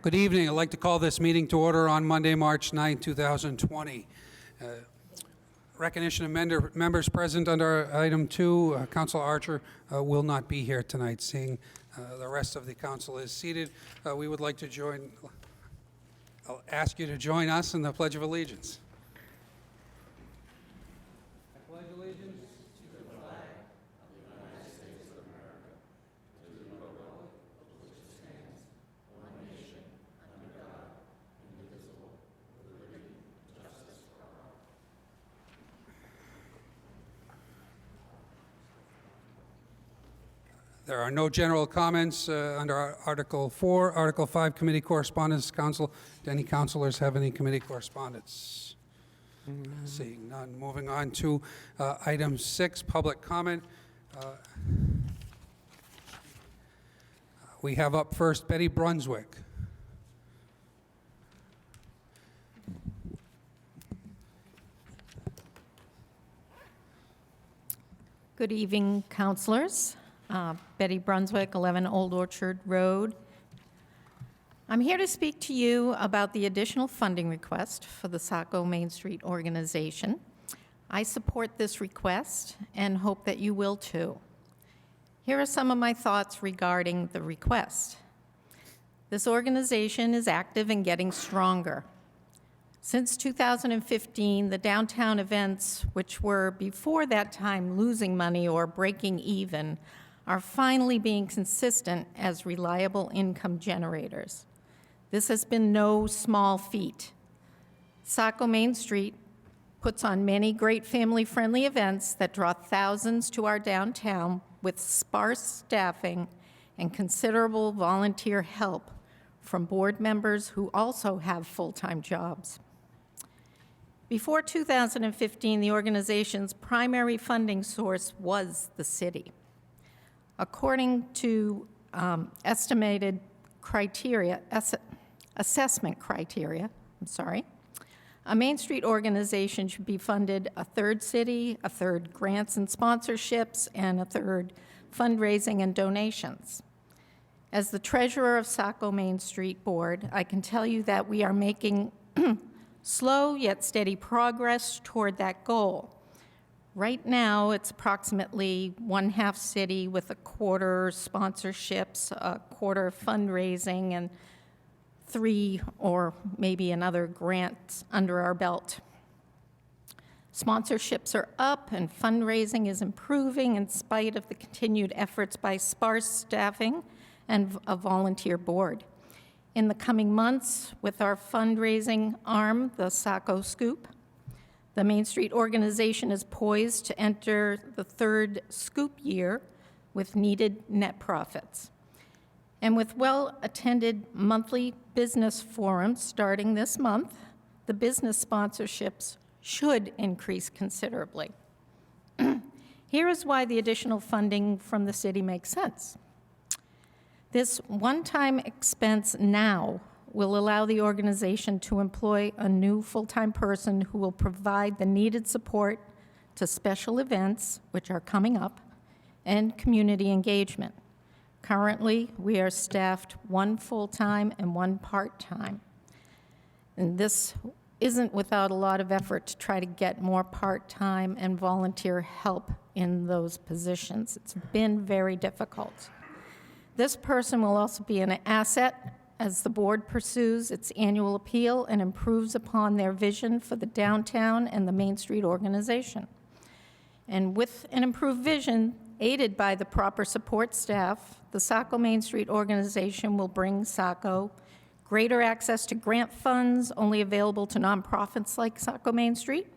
Good evening. I'd like to call this meeting to order on Monday, March 9, 2020. Recognition of members present under item 2. Councilor Archer will not be here tonight, seeing the rest of the council is seated. We would like to join, I'll ask you to join us in the Pledge of Allegiance. I pledge allegiance to the flag of the United States of America, to the republic for which it stands, one nation, under God, indivisible, with liberty and justice for all. There are no general comments under Article 4. Article 5, Committee Correspondence. Council. Do any councilors have any committee correspondence? Seeing none. Moving on to item 6, public comment. We have up first Betty Brunswick. Good evening, councilors. Betty Brunswick, 11 Old Orchard Road. I'm here to speak to you about the additional funding request for the Saco Main Street organization. I support this request and hope that you will too. Here are some of my thoughts regarding the request. This organization is active and getting stronger. Since 2015, the downtown events, which were before that time losing money or breaking even, are finally being consistent as reliable income generators. This has been no small feat. Saco Main Street puts on many great family-friendly events that draw thousands to our downtown with sparse staffing and considerable volunteer help from board members who also have full-time jobs. Before 2015, the organization's primary funding source was the city. According to assessment criteria, a Main Street organization should be funded a third city, a third grants and sponsorships, and a third fundraising and donations. As the treasurer of Saco Main Street Board, I can tell you that we are making slow yet steady progress toward that goal. Right now, it's approximately 1/2 city with 1/4 sponsorships, 1/4 fundraising, and 3 or maybe another grant under our belt. Sponsorships are up and fundraising is improving in spite of the continued efforts by sparse staffing and a volunteer board. In the coming months, with our fundraising arm, the Saco Scoop, the Main Street organization is poised to enter the 3rd Scoop year with needed net profits. And with well-attended monthly business forums starting this month, the business sponsorships should increase considerably. Here is why the additional funding from the city makes sense. This one-time expense now will allow the organization to employ a new full-time person who will provide the needed support to special events, which are coming up, and community engagement. Currently, we are staffed 1 full-time and 1 part-time. And this isn't without a lot of effort to try to get more part-time and volunteer help in those positions. It's been very difficult. This person will also be an asset as the board pursues its annual appeal and improves upon their vision for the downtown and the Main Street organization. And with an improved vision, aided by the proper support staff, the Saco Main Street organization will bring Saco greater access to grant funds only available to nonprofits like Saco Main Street,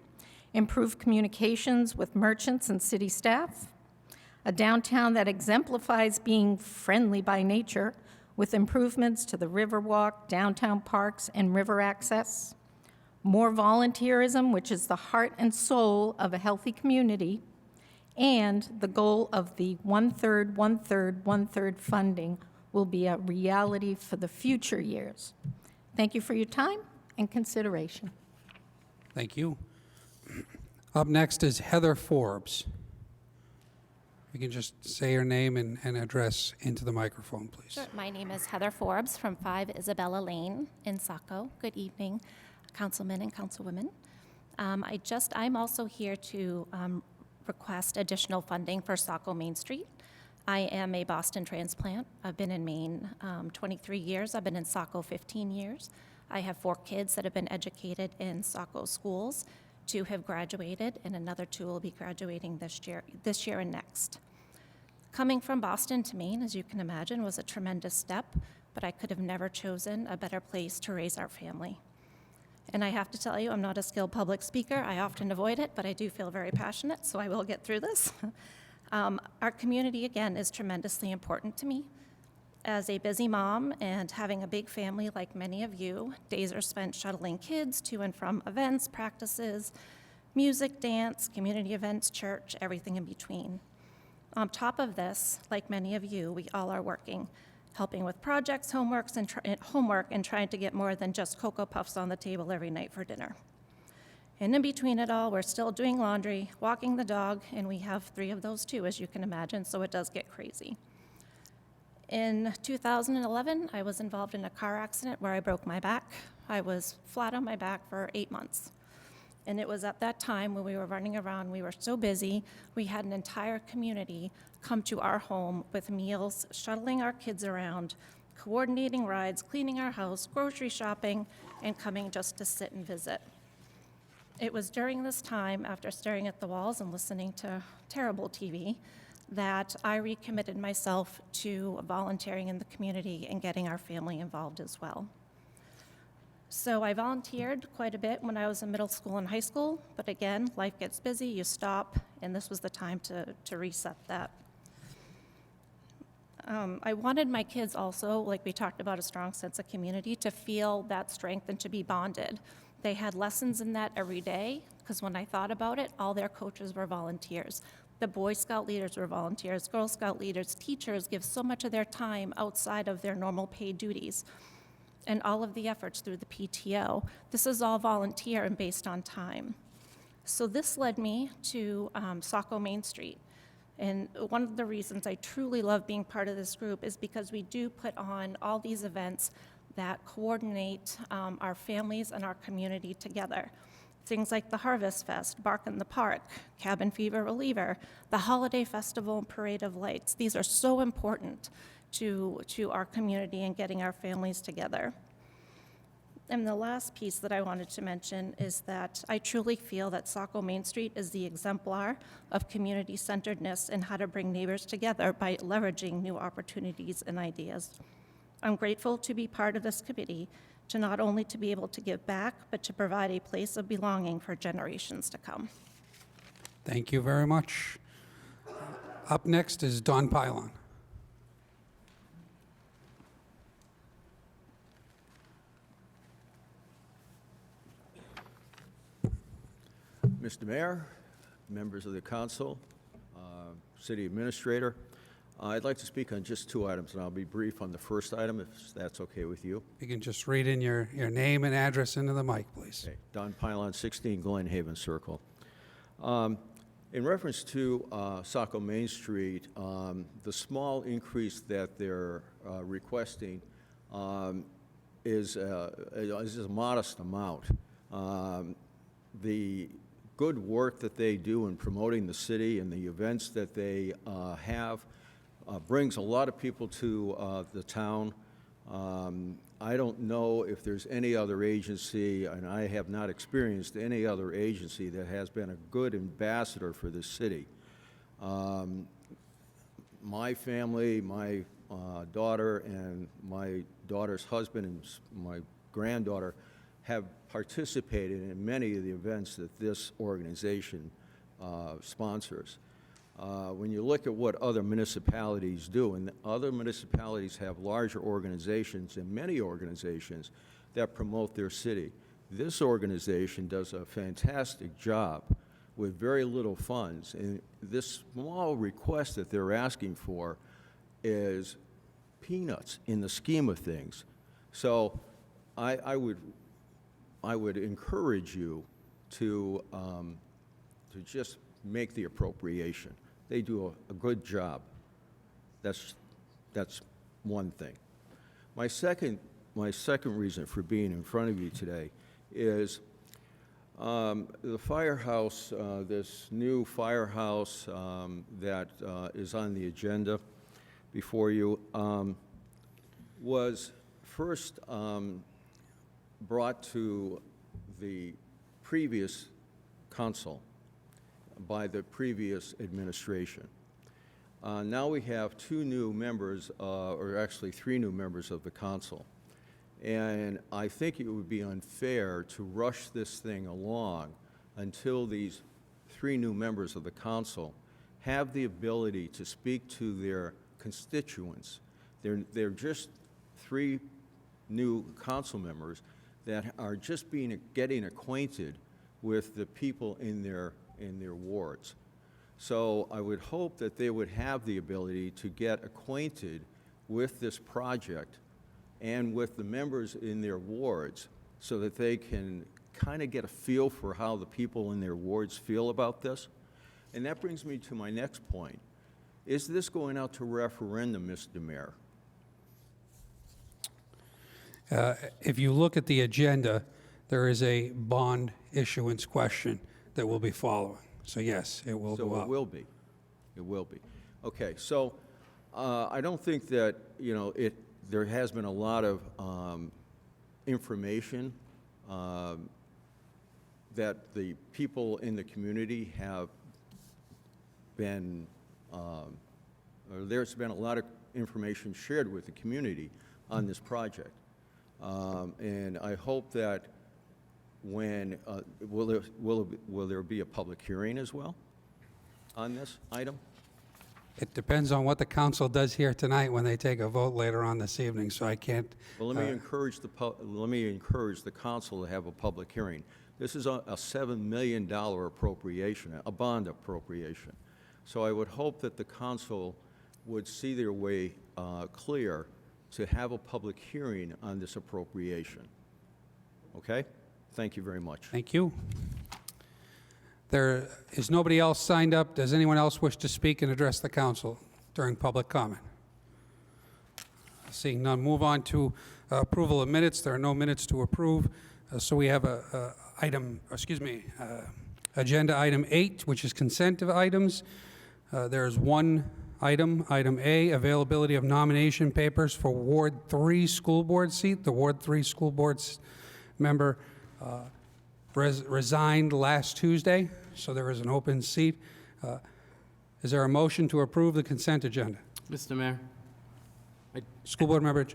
improved communications with merchants and city staff, a downtown that exemplifies being friendly by nature, with improvements to the Riverwalk, downtown parks, and river access, more volunteerism, which is the heart and soul of a healthy community, and the goal of the 1/3, 1/3, 1/3 funding will be a reality for the future years. Thank you for your time and consideration. Thank you. Up next is Heather Forbes. you can just say your name and address into the microphone, please. Sure. My name is Heather Forbes from 5 Isabella Lane in Saco. Good evening, councilmen and councilwomen. I'm also here to request additional funding for Saco Main Street. I am a Boston transplant. I've been in Maine 23 years. I've been in Saco 15 years. I have 4 kids that have been educated in Saco schools. 2 have graduated, and another 2 will be graduating this year and next. Coming from Boston to Maine, as you can imagine, was a tremendous step, but I could have never chosen a better place to raise our family. And I have to tell you, I'm not a skilled public speaker. I often avoid it, but I do feel very passionate, so I will get through this. Our community, again, is tremendously important to me. As a busy mom and having a big family like many of you, days are spent shuttling kids to and from events, practices, music, dance, community events, church, everything in between. On top of this, like many of you, we all are working, helping with projects, homework, and trying to get more than just Cocoa Puffs on the table every night for dinner. And in between it all, we're still doing laundry, walking the dog, and we have 3 of those too, as you can imagine, so it does get crazy. In 2011, I was involved in a car accident where I broke my back. I was flat on my back for 8 months. And it was at that time when we were running around, we were so busy, we had an entire community come to our home with meals, shuttling our kids around, coordinating rides, cleaning our house, grocery shopping, and coming just to sit and visit. It was during this time, after staring at the walls and listening to terrible TV, that I recommitted myself to volunteering in the community and getting our family involved as well. So I volunteered quite a bit when I was in middle school and high school, but again, life gets busy, you stop, and this was the time to reset that. I wanted my kids also, like we talked about, a strong sense of community, to feel that strength and to be bonded. They had lessons in that every day, because when I thought about it, all their coaches were volunteers. The Boy Scout leaders were volunteers, Girl Scout leaders, teachers give so much of their time outside of their normal paid duties. And all of the efforts through the PTO. This is all volunteer and based on time. So this led me to Saco Main Street. And one of the reasons I truly love being part of this group is because we do put on all these events that coordinate our families and our community together. Things like the Harvest Fest, Bark in the Park, Cabin Fever Reliever, the Holiday Festival and Parade of Lights. These are so important to our community and getting our families together. And the last piece that I wanted to mention is that I truly feel that Saco Main Street is the exemplar of community-centeredness and how to bring neighbors together by leveraging new opportunities and ideas. I'm grateful to be part of this committee, to not only to be able to give back, but to provide a place of belonging for generations to come. Thank you very much. Up next is Don Pylon. Mr. Mayor, members of the council, city administrator, I'd like to speak on just 2 items, and I'll be brief on the first item, if that's okay with you. You can just read in your name and address into the mic, please. Okay. Don Pylon, 16 Glen Haven Circle. In reference to Saco Main Street, the small increase that they're requesting is a modest amount. The good work that they do in promoting the city and the events that they have brings a lot of people to the town. I don't know if there's any other agency, and I have not experienced any other agency that has been a good ambassador for the city. My family, my daughter and my daughter's husband and my granddaughter have participated in many of the events that this organization sponsors. When you look at what other municipalities do, and other municipalities have larger organizations and many organizations that promote their city. This organization does a fantastic job with very little funds, and this small request that they're asking for is peanuts in the scheme of things. So I would encourage you to just make the appropriation. They do a good job. That's one thing. My second reason for being in front of you today is the firehouse, this new firehouse that is on the agenda before you, was first brought to the previous council by the previous administration. Now we have two new members, or actually three new members of the council. And I think it would be unfair to rush this thing along until these three new members of the council have the ability to speak to their constituents. They're just three new council members that are just getting acquainted with the people in their wards. So I would hope that they would have the ability to get acquainted with this project and with the members in their wards so that they can kind of get a feel for how the people in their wards feel about this. And that brings me to my next point. Is this going out to referendum, Mr. Mayor? If you look at the agenda, there is a bond issuance question that will be following. So yes, it will go up. So it will be. It will be. Okay, so I don't think that, there has been a lot of information that the people in the community have been, or there's been a lot of information shared with the community on this project. And I hope that when, will there be a public hearing as well on this item? It depends on what the council does here tonight when they take a vote later on this evening, so I can't. Well, let me encourage the council to have a public hearing. This is a $7 million appropriation, a bond appropriation. So I would hope that the council would see their way clear to have a public hearing on this appropriation. Okay? Thank you very much. Thank you. There is nobody else signed up. Does anyone else wish to speak and address the council during public comment? Seeing none, move on to approval of minutes. There are no minutes to approve. So we have agenda item 8, which is consent of items. There's one item, item A, availability of nomination papers for Ward 3 school board seat. The Ward 3 school board member resigned last Tuesday, so there is an open seat. Is there a motion to approve the consent agenda? Mr. Mayor, School board member,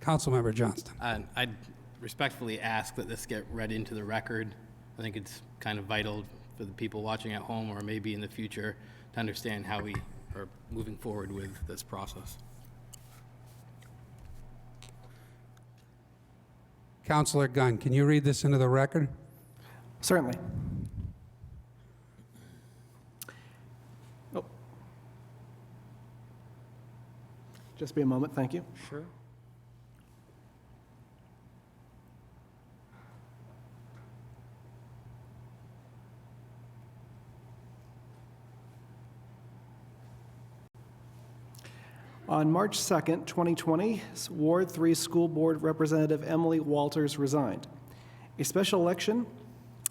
Council member Johnston. I'd respectfully ask that this get read into the record. I think it's kind of vital for the people watching at home or maybe in the future to understand how we are moving forward with this process. Councilor Gunn, can you read this into the record? Certainly. Oh. Just be a moment, thank you. Sure. On March 2nd, 2020, Ward 3 School Board Representative Emily Walters resigned. A special election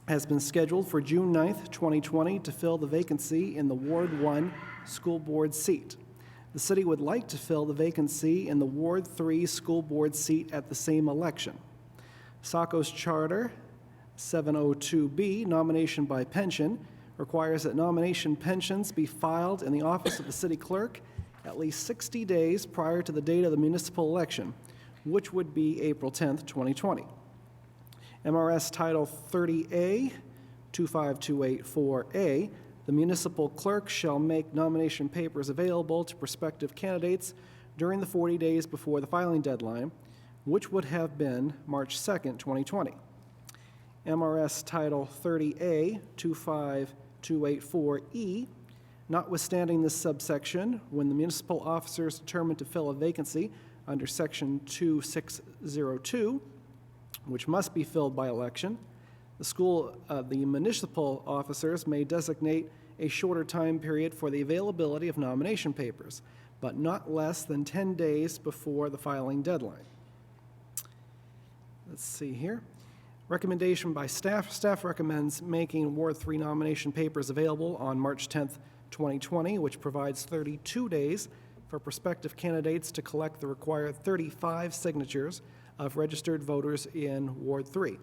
has been scheduled for June 9th, 2020 to fill the vacancy in the Ward 1 School Board seat. The city would like to fill the vacancy in the Ward 3 School Board seat at the same election. Saco's Charter 702B, nomination by pension, requires that nomination pensions be filed in the office of the city clerk at least 60 days prior to the date of the municipal election, which would be April 10th, 2020. MRS Title 30A, 25284A, the municipal clerk shall make nomination papers available to prospective candidates during the 40 days before the filing deadline, which would have been March 2nd, 2020. MRS Title 30A, 25284E, notwithstanding this subsection, when the municipal officer is determined to fill a vacancy under Section 2602, which must be filled by election, The municipal officers may designate a shorter time period for the availability of nomination papers, but not less than 10 days before the filing deadline. Let's see here. Recommendation by staff. Staff recommends making Ward 3 nomination papers available on March 10th, 2020, which provides 32 days for prospective candidates to collect the required 35 signatures of registered voters in Ward 3.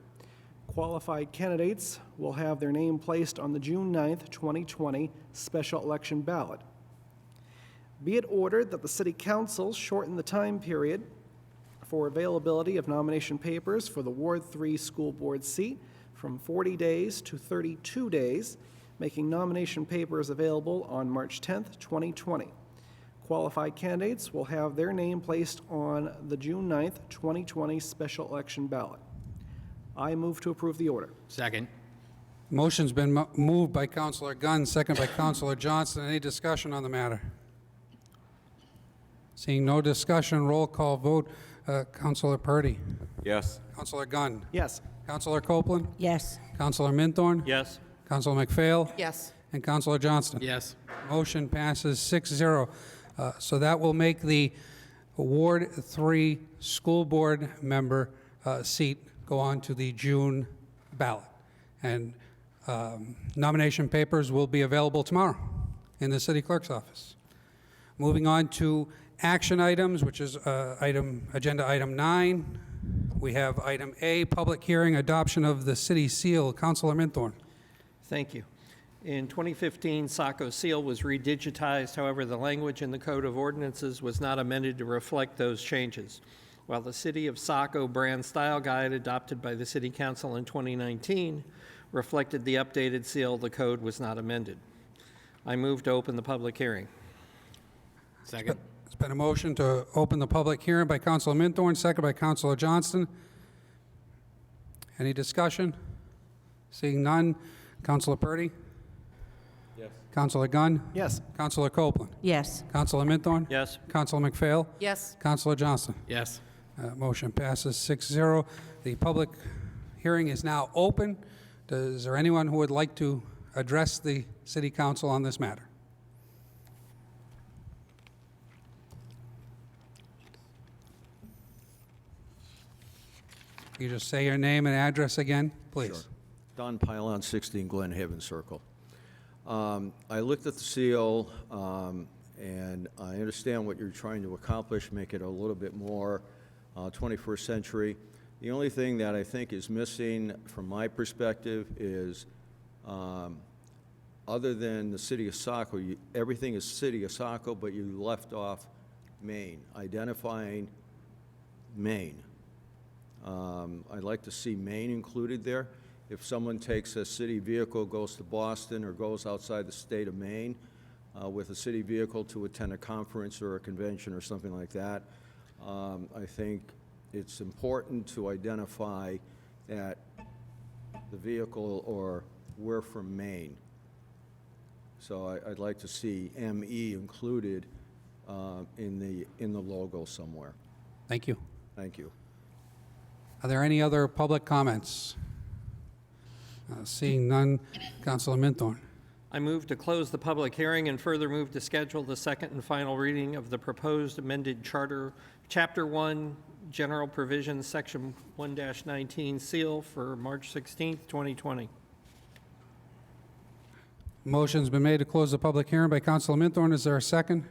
Qualified candidates will have their name placed on the June 9th, 2020 special election ballot. Be it ordered that the City Council shorten the time period for availability of nomination papers for the Ward 3 school board seat from 40 days to 32 days, making nomination papers available on March 10th, 2020. Qualified candidates will have their name placed on the June 9th, 2020 special election ballot. I move to approve the order. Second. Motion's been moved by Councilor Gunn, second by Councilor Johnston. Any discussion on the matter? Seeing no discussion, roll call vote. Councilor Purdy. Yes. Councilor Gunn. Yes. Councilor Copeland. Yes. Councilor Minthorn. Yes. Councilor McPhail. Yes. And Councilor Johnston. Yes. Motion passes 6-0. So that will make the Ward 3 school board member seat go on to the June ballot. And nomination papers will be available tomorrow in the city clerk's office. Moving on to action items, which is agenda item 9. We have item A, public hearing, adoption of the city seal. Councilor Minthorn. Thank you. In 2015, Saco seal was redigitized. However, the language in the Code of Ordinances was not amended to reflect those changes. While the City of Saco brand style guide adopted by the City Council in 2019 reflected the updated seal, the code was not amended. I move to open the public hearing. Second. There's been a motion to open the public hearing by Councilor Minthorn, second by Councilor Johnston. Any discussion? Seeing none. Councilor Purdy. Yes. Councilor Gunn. Yes. Councilor Copeland. Yes. Councilor Minthorn. Yes. Councilor McPhail. Yes. Councilor Johnston. Yes. Motion passes 6-0. The public hearing is now open. Is there anyone who would like to address the city council on this matter? You just say your name and address again, please. Sure. Don Pylon, 16 Glen Haven Circle. I looked at the seal, and I understand what you're trying to accomplish, make it a little bit more 21st century. The only thing that I think is missing from my perspective is, other than the city of Saco, everything is city of Saco, but you left off Maine, identifying Maine. I'd like to see Maine included there. If someone takes a city vehicle, goes to Boston, or goes outside the state of Maine with a city vehicle to attend a conference or a convention or something like that, I think it's important to identify that the vehicle or we're from Maine. So I'd like to see ME included in the logo somewhere. Thank you. Thank you. Are there any other public comments? Seeing none, Councilor Minthorn. I move to close the public hearing and further move to schedule the second and final reading of the proposed amended charter, Chapter 1, General Provisions, Section 1-19, seal for March 16th, 2020. Motion's been made to close the public hearing by Councilor Minthorn. Is there a second?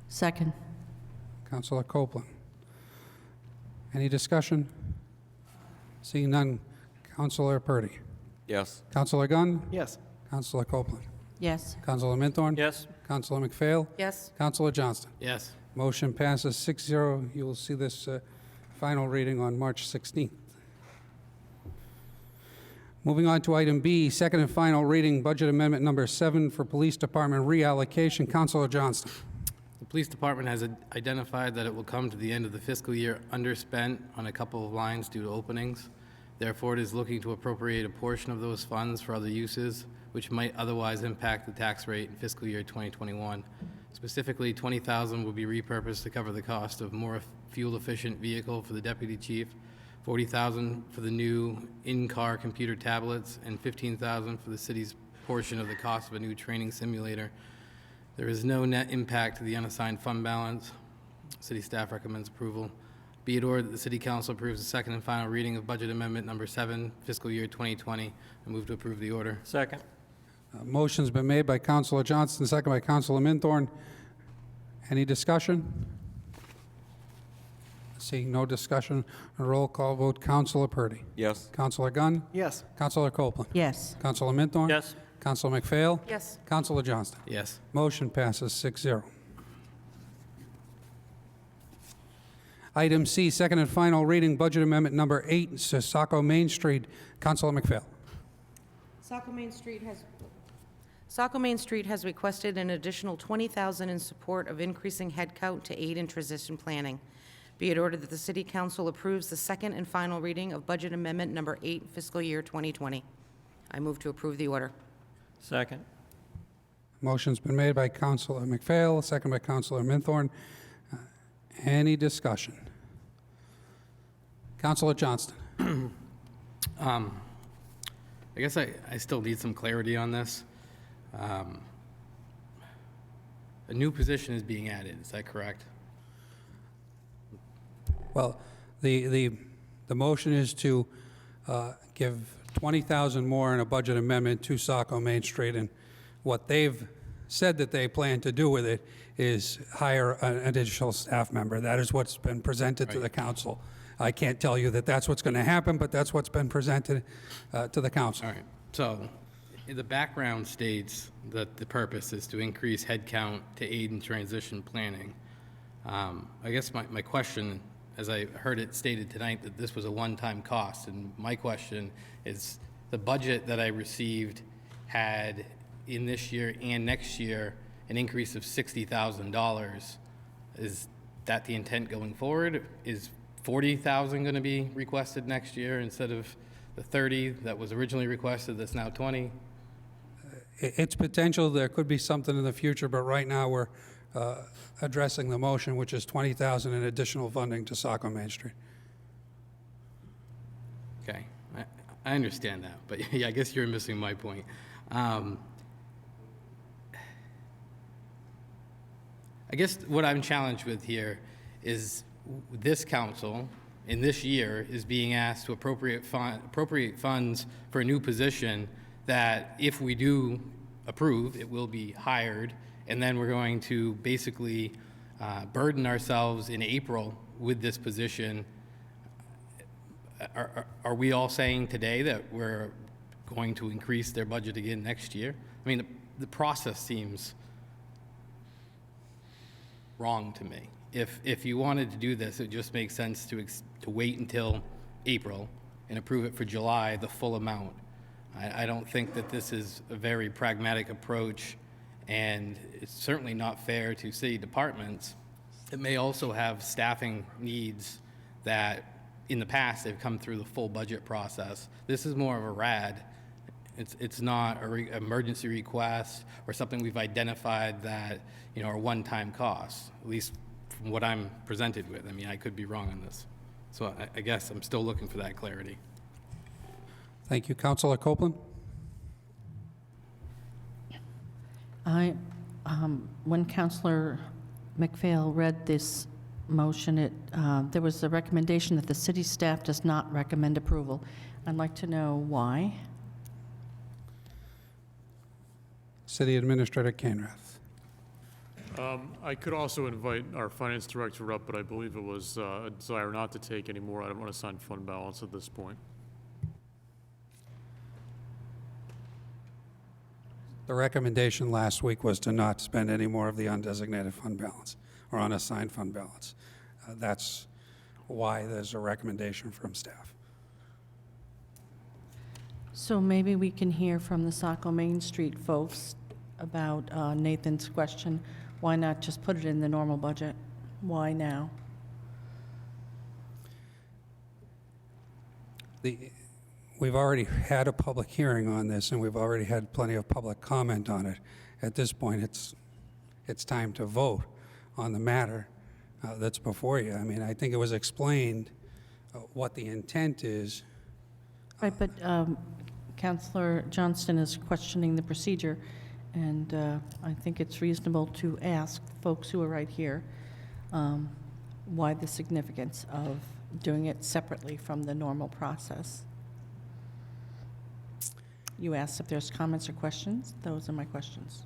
Second. Councilor Copeland. Any discussion? Seeing none, Councilor Purdy. Yes. Councilor Gunn. Yes. Councilor Copeland. Yes. Councilor Minthorn. Yes. Councilor McPhail. Yes. Councilor Johnston. Yes. Motion passes 6-0. You will see this final reading on March 16th. Moving on to item B, second and final reading, budget amendment number 7 for police department reallocation. Councilor Johnston. The police department has identified that it will come to the end of the fiscal year underspent on a couple of lines due to openings. Therefore, it is looking to appropriate a portion of those funds for other uses, which might otherwise impact the tax rate in fiscal year 2021. Specifically, $20,000 will be repurposed to cover the cost of more fuel-efficient vehicle for the deputy chief, $40,000 for the new in-car computer tablets, and $15,000 for the city's portion of the cost of a new training simulator. There is no net impact to the unassigned fund balance. City staff recommends approval. Be it ordered that the City Council approves the second and final reading of Budget Amendment Number 7, fiscal year 2020. I move to approve the order. Second. Motion's been made by Councilor Johnston, second by Councilor Minthorn. Any discussion? Seeing no discussion, a roll call vote. Councilor Purdy. Yes. Councilor Gunn. Yes. Councilor Copeland. Yes. Councilor Minthorn. Yes. Councilor McPhail. Yes. Councilor Johnston. Yes. Motion passes 6-0. Item C, second and final reading, Budget Amendment Number 8, Saco Main Street. Councilor McPhail. Saco Main Street has requested an additional $20,000 in support of increasing headcount to aid in transition planning. Be it ordered that the City Council approves the second and final reading of Budget Amendment Number 8, fiscal year 2020. I move to approve the order. Second. Motion's been made by Councilor McPhail, second by Councilor Minthorn. Any discussion? Councilor Johnston. I guess I still need some clarity on this. A new position is being added, is that correct? Well, the motion is to give $20,000 more in a budget amendment to Saco Main Street, and what they've said that they plan to do with it is hire an additional staff member. That is what's been presented to the council. I can't tell you that that's what's going to happen, but that's what's been presented to the council. All right, so the background states that the purpose is to increase headcount to aid in transition planning. I guess my question, as I heard it stated tonight, that this was a one-time cost, and my question is, the budget that I received had in this year and next year an increase of $60,000. Is that the intent going forward? Is $40,000 going to be requested next year instead of the 30 that was originally requested that's now 20? It's potential there could be something in the future, but right now we're addressing the motion, which is $20,000 in additional funding to Saco Main Street. Okay, I understand that, but yeah, I guess you're missing my point. I guess what I'm challenged with here is this council in this year is being asked to appropriate funds for a new position that if we do approve, it will be hired, and then we're going to basically burden ourselves in April with this position. Are we all saying today that we're going to increase their budget again next year? I mean, the process seems wrong to me. If you wanted to do this, it just makes sense to wait until April and approve it for July, the full amount. I don't think that this is a very pragmatic approach, and it's certainly not fair to city departments that may also have staffing needs that in the past they've come through the full budget process. This is more of a RAD. It's not an emergency request or something we've identified that, you know, are one-time costs, at least from what I'm presented with. I mean, I could be wrong on this. So I guess I'm still looking for that clarity. Thank you. Councilor Copeland? When Councilor McPhail read this motion, there was a recommendation that the city staff does not recommend approval. I'd like to know why. City Administrator Canrath. I could also invite our finance director up, but I believe it was a desire not to take any more out of unassigned fund balance at this point. The recommendation last week was to not spend any more of the undesignated fund balance or unassigned fund balance. That's why there's a recommendation from staff. So maybe we can hear from the Saco Main Street folks about Nathan's question. Why not just put it in the normal budget? Why now? We've already had a public hearing on this, and we've already had plenty of public comment on it. At this point, it's time to vote on the matter that's before you. I mean, I think it was explained what the intent is. Right, but Counselor Johnston is questioning the procedure, and I think it's reasonable to ask folks who are right here why the significance of doing it separately from the normal process. You asked if there's comments or questions. Those are my questions.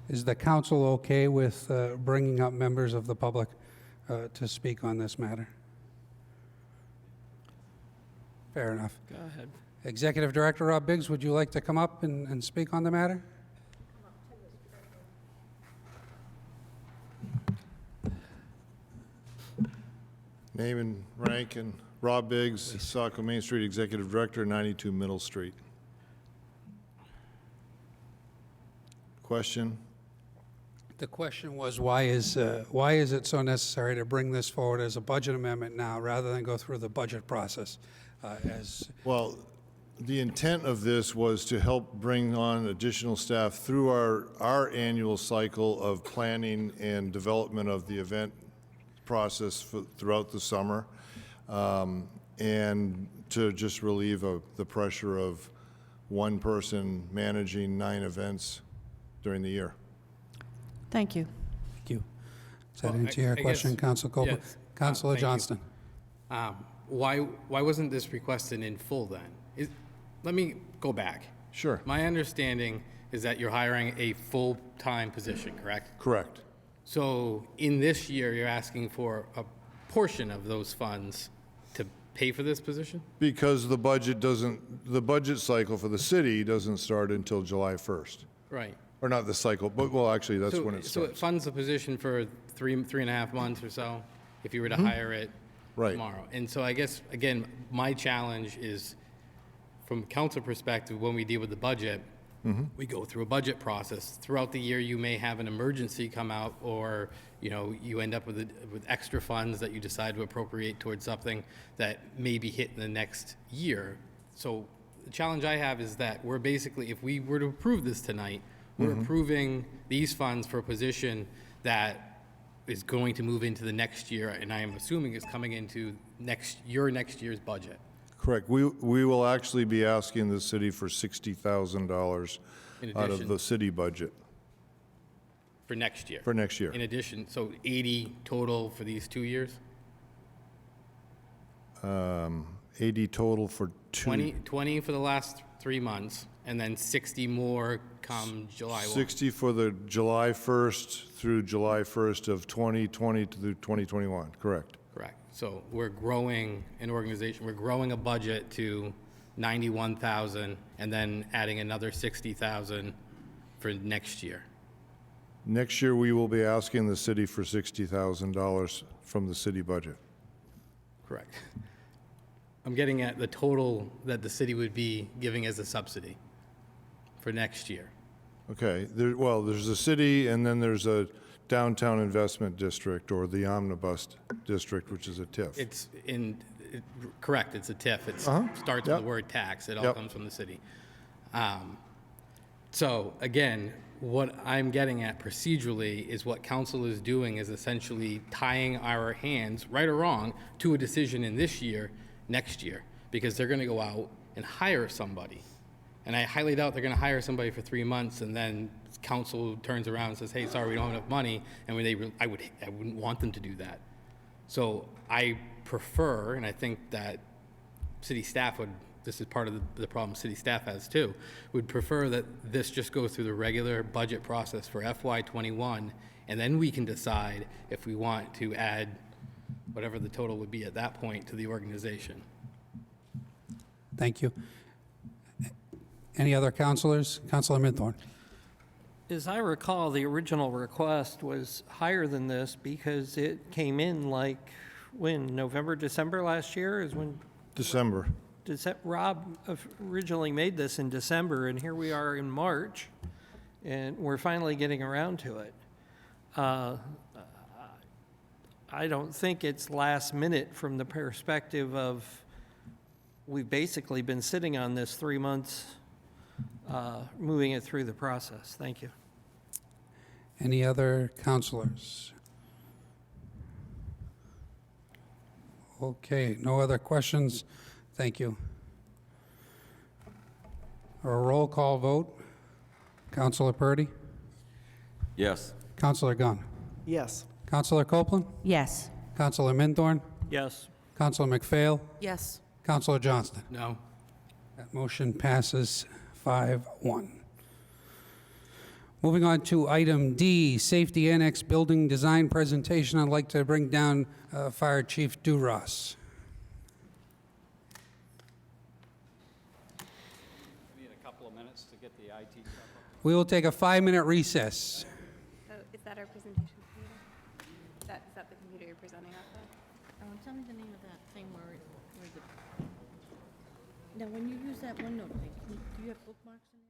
Is the council okay with bringing up members of the public to speak on this matter? Fair enough. Go ahead. Executive Director Rob Biggs, would you like to come up and speak on the matter? Name and rank, and Rob Biggs, Saco Main Street Executive Director, 92 Middle Street. Question? The question was, why is it so necessary to bring this forward as a budget amendment now rather than go through the budget process? Well, the intent of this was to help bring on additional staff through our annual cycle of planning and development of the event process throughout the summer, and to just relieve the pressure of one person managing 9 events during the year. Thank you. Thank you. Does that answer your question, Councilor Copeland? Yes. Councilor Thank you. Johnston? Why wasn't this requested in full then? Let me go back. Sure. My understanding is that you're hiring a full-time position, correct? Correct. So in this year, you're asking for a portion of those funds to pay for this position? Because the budget cycle for the city doesn't start until July 1st. Right. Or not the cycle, but, well, actually, that's when it So it starts. funds the position for three and a half months or so, if you were to hire it Right. tomorrow. And so I guess, again, my challenge is, from council perspective, when we deal with the budget, we go through a budget process. Throughout the year, you may have an emergency come out, or, you end up with extra funds that you decide to appropriate towards something that may be hit in the next year. So the challenge I have is that we're basically, if we were to approve this tonight, we're approving these funds for a position that is going to move into the next year, and I am assuming is coming into your next year's budget. Correct. We will actually be asking the city for $60,000 In out of addition- the city budget For next year. for next year. In addition, so 80 total for these 2 years? 80 total for 20 for the last 3 months, and then 60 more come July 1. 60 for the July 1st through July 1st of 2020 through 2021, correct. Correct. So we're growing an organization, we're growing a budget to 91,000, and then adding another 60,000 for next year. Next year, we will be asking the city for $60,000 from the city budget. Correct. I'm getting at the total that the city would be giving as a subsidy for next year. Okay, well, there's a city, and then there's a downtown investment district, or the omnibus district, which is a TIF. Correct, it's a TIF. It starts with Yep. the word tax. It all Yep. comes from the city. So again, what I'm getting at procedurally is what council is doing is essentially tying our hands, right or wrong, to a decision in this year, next year, because they're going to go out and hire somebody. And I highly doubt they're going to hire somebody for 3 months, and then council turns around and says, hey, sorry, we don't have enough money, and I wouldn't want them to do that. So I prefer, and I think that city staff would, this is part of the problem city staff has too, would prefer that this just goes through the regular budget process for FY21, and then we can decide if we want to add whatever the total would be at that point to the organization. Thank you. Any other councilors? Councilor Minthorn? As I recall, the original request was higher than this because it came in like, when, November, December last year is when December. Rob originally made this in December, and here we are in March, and we're finally getting around to it. I don't think it's last minute from the perspective of, we've basically been sitting on this 3 months, moving it through the process. Thank you. Any other councilors? Okay, no other questions? Thank you. A roll call vote. Councilor Purdy? Yes. Councilor Gunn? Yes. Councilor Copeland? Yes. Councilor Minthorn? Yes. Councilor McPhail? Yes. Councilor Johnston? No. That motion passes 5-1. Moving on to item D, Safety Annex Building Design Presentation. I'd like to bring down Fire Chief Duras. Need a couple of minutes to get the IT stuff up. We will take a 5-minute recess. So is that our presentation computer? Is that the computer you're presenting off of? Tell me the name of that thing where now, when you use that OneNote thing, do you have bookmarks in there?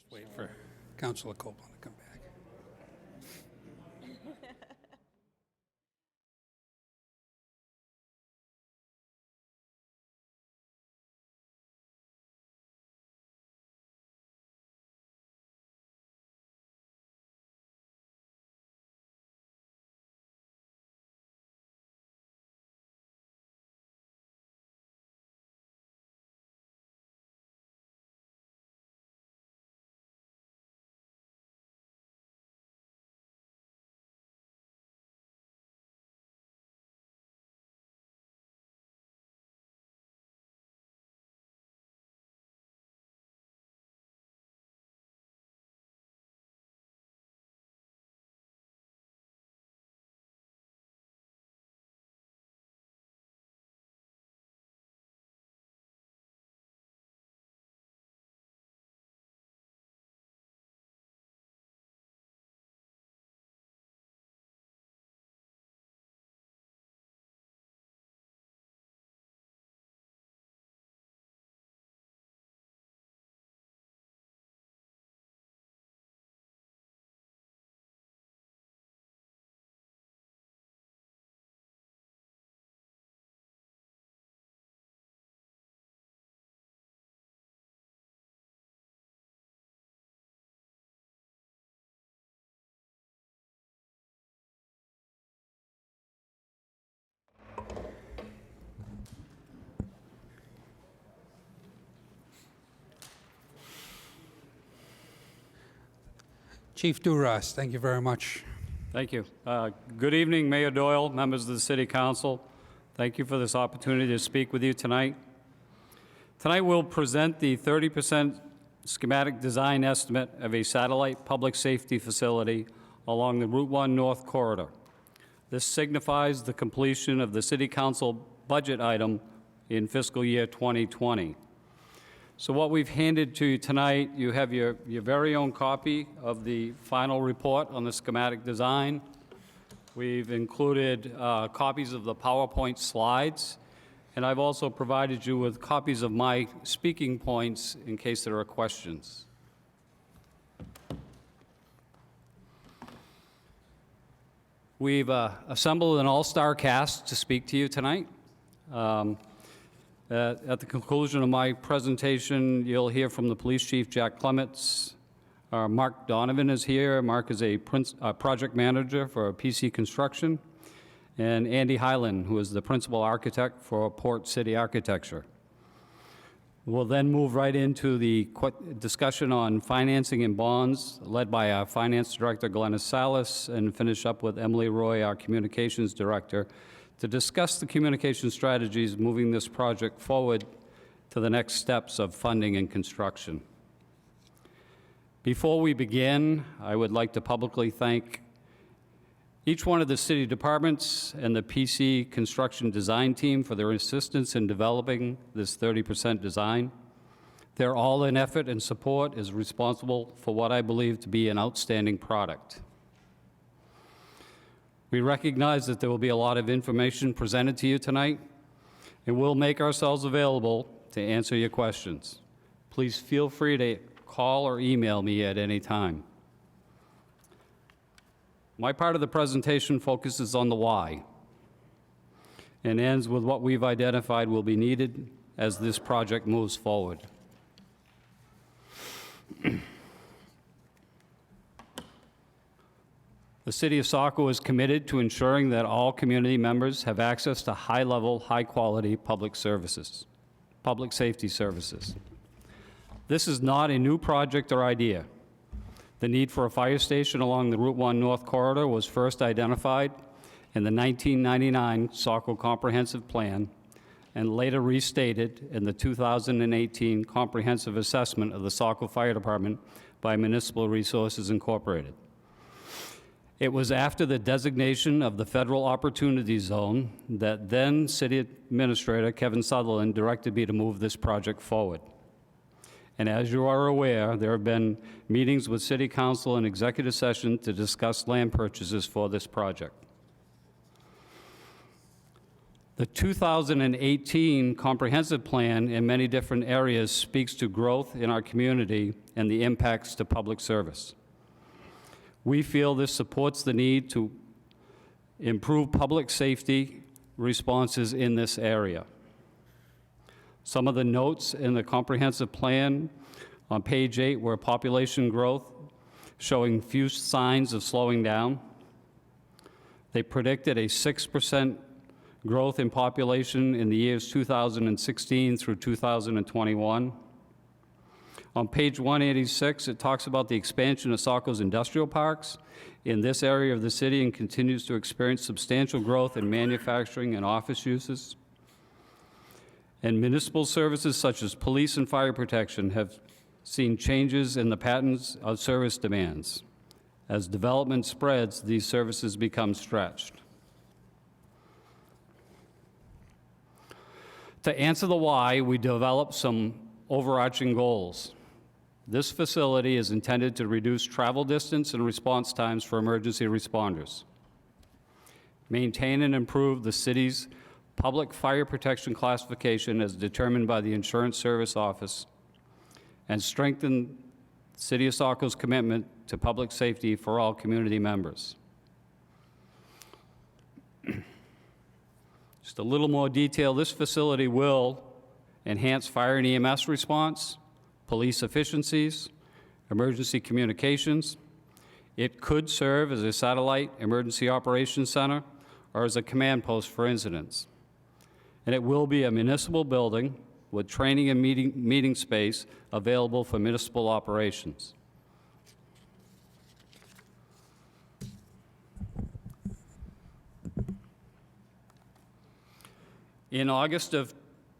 Just wait for Councilor Copeland to come back. Chief Duras, thank you very much. Thank you. Good evening, Mayor Doyle, members of the City Council. Thank you for this opportunity to speak with you tonight. Tonight we'll present the 30% schematic design estimate of a satellite public safety facility along the Route 1 North Corridor. This signifies the completion of the City Council budget item in fiscal year 2020. So what we've handed to you tonight, you have your very own copy of the final report on the schematic design. We've included copies of the PowerPoint slides, and I've also provided you with copies of my speaking points in case there are questions. We've assembled an all-star cast to speak to you tonight. At the conclusion of my presentation, you'll hear from the Police Chief, Jack Clements. Mark Donovan is here. Mark is a project manager for PC Construction. And Andy Hyland, who is the principal architect for Port City Architecture. We'll then move right into the discussion on financing and bonds, led by our Finance Director, Glennis Salas, and finish up with Emily Roy, our Communications Director, to discuss the communication strategies moving this project forward to the next steps of funding and construction. Before we begin, I would like to publicly thank each one of the city departments and the PC Construction Design Team for their assistance in developing this 30% design. Their all-in effort and support is responsible for what I believe to be an outstanding product. We recognize that there will be a lot of information presented to you tonight, and we'll make ourselves available to answer your questions. Please feel free to call or email me at any time. My part of the presentation focuses on the why and ends with what we've identified will be needed as this project moves forward. The City of Saco is committed to ensuring that all community members have access to high-level, high-quality public services, public safety services. This is not a new project or idea. The need for a fire station along the Route 1 North Corridor was first identified in the 1999 Saco Comprehensive Plan and later restated in the 2018 Comprehensive Assessment of the Saco Fire Department by Municipal Resources Incorporated. It was after the designation of the Federal Opportunity Zone that then City Administrator Kevin Sutherland directed me to move this project forward. And as you are aware, there have been meetings with City Council and executive session to discuss land purchases for this project. The 2018 comprehensive plan in many different areas speaks to growth in our community and the impacts to public service. We feel this supports the need to improve public safety responses in this area. Some of the notes in the comprehensive plan on page 8 were population growth, showing few signs of slowing down. They predicted a 6% growth in population in the years 2016 through 2021. On page 186, it talks about the expansion of Saco's industrial parks in this area of the city and continues to experience substantial growth in manufacturing and office uses. And municipal services such as police and fire protection have seen changes in the patterns of service demands. As development spreads, these services become stretched. To answer the why, we developed some overarching goals. This facility is intended to reduce travel distance and response times for emergency responders, maintain and improve the city's public fire protection classification as determined by the Insurance Service Office, and strengthen City of Saco's commitment to public safety for all community members. Just a little more detail, this facility will enhance fire and EMS response, police efficiencies, emergency communications. It could serve as a satellite emergency operations center or as a command post for incidents. And it will be a municipal building with training and meeting space available for municipal operations. In August of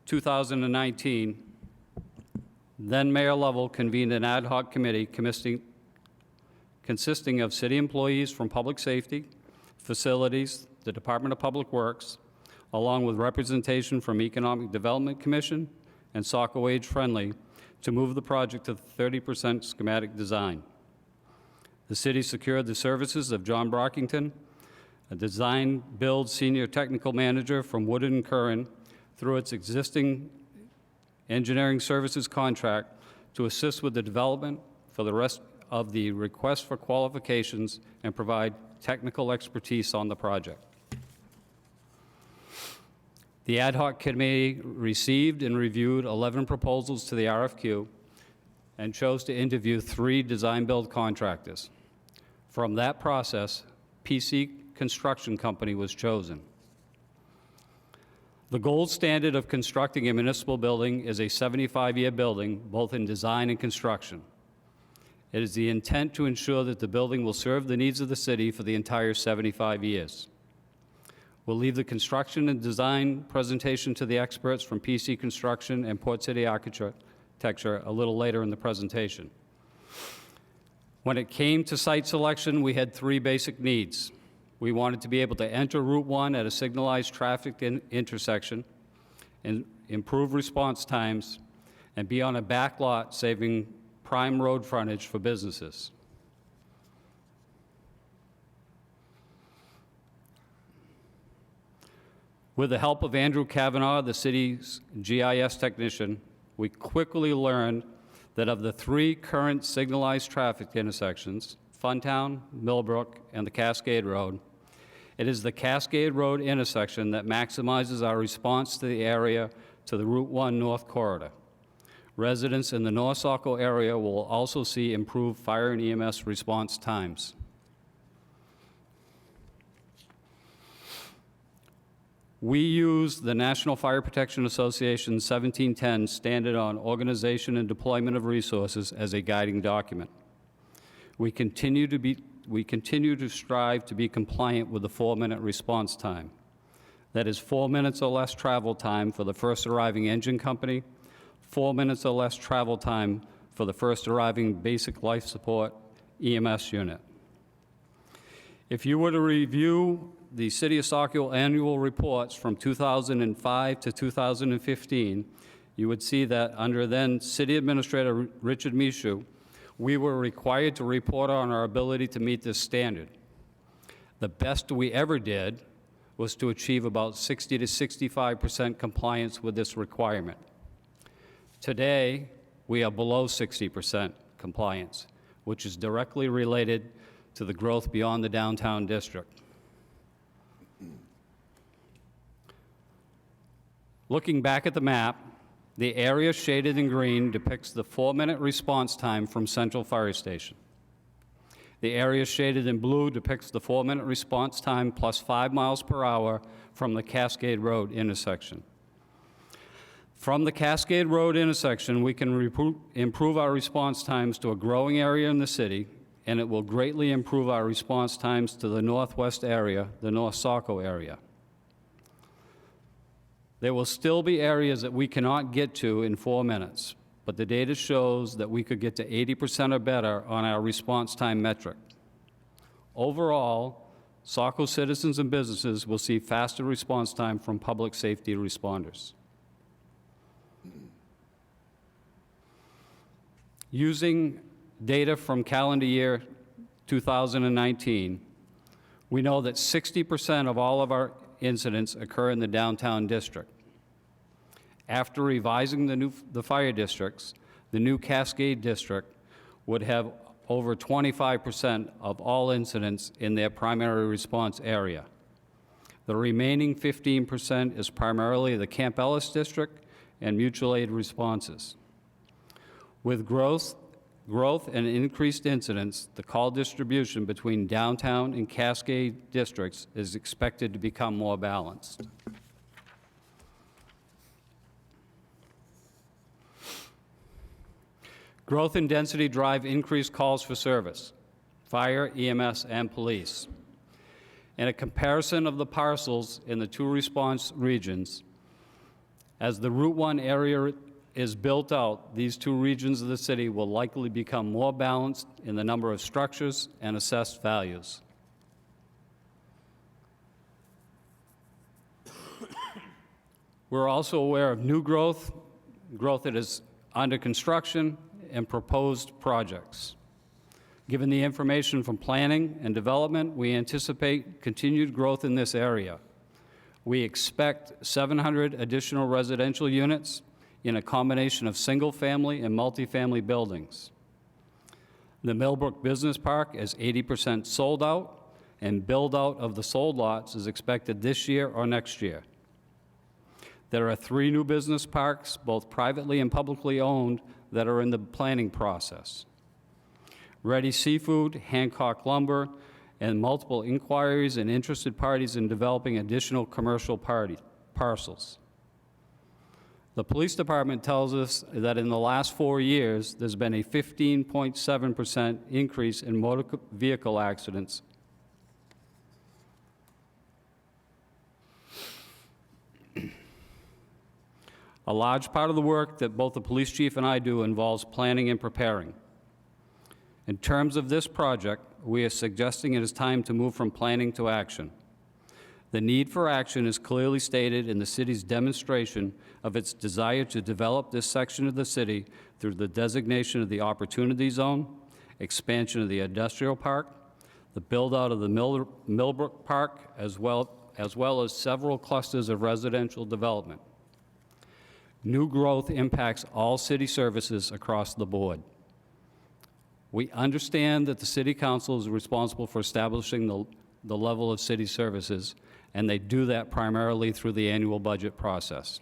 2019, then Mayor Lovell convened an ad hoc committee consisting of city employees from public safety, facilities, the Department of Public Works, along with representation from Economic Development Commission and Saco Age Friendly, to move the project to 30% schematic design. The city secured the services of John Brockington, a design-build senior technical manager from Woodard & Curran, through its existing engineering services contract to assist with the development for the rest of the request for qualifications and provide technical expertise on the project. The ad hoc committee received and reviewed 11 proposals to the RFQ and chose to interview 3 design-build contractors. From that process, PC Construction Company was chosen. The gold standard of constructing a municipal building is a 75-year building, both in design and construction. It is the intent to ensure that the building will serve the needs of the city for the entire 75 years. We'll leave the construction and design presentation to the experts from PC Construction and Port City Architecture a little later in the presentation. When it came to site selection, we had 3 basic needs. We wanted to be able to enter Route 1 at a signalized traffic intersection and improve response times and be on a back lot, saving prime road frontage for businesses. With the help of Andrew Kavanaugh, the city's GIS technician, we quickly learned that of the 3 current signalized traffic intersections, Funtown, Millbrook, and the Cascade Road, it is the Cascade Road intersection that maximizes our response to the area to the Route 1 North Corridor. Residents in the North Saco area will also see improved fire and EMS response times. We use the National Fire Protection Association's 1710 Standard on Organization and Deployment of Resources as a guiding document. We continue to strive to be compliant with the 4-minute response time. That is 4 minutes or less travel time for the first arriving engine company, 4 minutes or less travel time for the first arriving basic life support EMS unit. If you were to review the City of Saco annual reports from 2005 to 2015, you would see that under then City Administrator Richard Michaud, we were required to report on our ability to meet this standard. The best we ever did was to achieve about 60 to 65% compliance with this requirement. Today, we are below 60% compliance, which is directly related to the growth beyond the downtown district. Looking back at the map, the area shaded in green depicts the 4-minute response time from Central Fire Station. The area shaded in blue depicts the 4-minute response time plus 5 miles per hour from the Cascade Road intersection. From the Cascade Road intersection, we can improve our response times to a growing area in the city, and it will greatly improve our response times to the northwest area, the North Saco area. There will still be areas that we cannot get to in 4 minutes, but the data shows that we could get to 80% or better on our response time metric. Overall, Saco citizens and businesses will see faster response time from public safety responders. Using data from calendar year 2019, we know that 60% of all of our incidents occur in the downtown district. After revising the fire districts, the new Cascade district would have over 25% of all incidents in their primary response area. The remaining 15% is primarily the Camp Ellis district and mutual aid responses. With growth and increased incidents, the call distribution between downtown and Cascade districts is expected to become more balanced. Growth and density drive increased calls for service, fire, EMS, and police. In a comparison of the parcels in the two response regions, as the Route 1 area is built out, these two regions of the city will likely become more balanced in the number of structures and assessed values. We're also aware of new growth that is under construction, and proposed projects. Given the information from planning and development, we anticipate continued growth in this area. We expect 700 additional residential units in a combination of single-family and multifamily buildings. The Millbrook Business Park is 80% sold out, and build-out of the sold lots is expected this year or next year. There are 3 new business parks, both privately and publicly owned, that are in the planning process. Ready Seafood, Hancock Lumber, and multiple inquiries and interested parties in developing additional commercial parcels. The police department tells us that in the last 4 years, there's been a 15.7% increase in motor vehicle accidents. A large part of the work that both the police chief and I do involves planning and preparing. In terms of this project, we are suggesting it is time to move from planning to action. The need for action is clearly stated in the city's demonstration of its desire to develop this section of the city through the designation of the Opportunity Zone, expansion of the industrial park, the build-out of the Millbrook Park, as well as several clusters of residential development. New growth impacts all city services across the board. We understand that the City Council is responsible for establishing the level of city services, and they do that primarily through the annual budget process.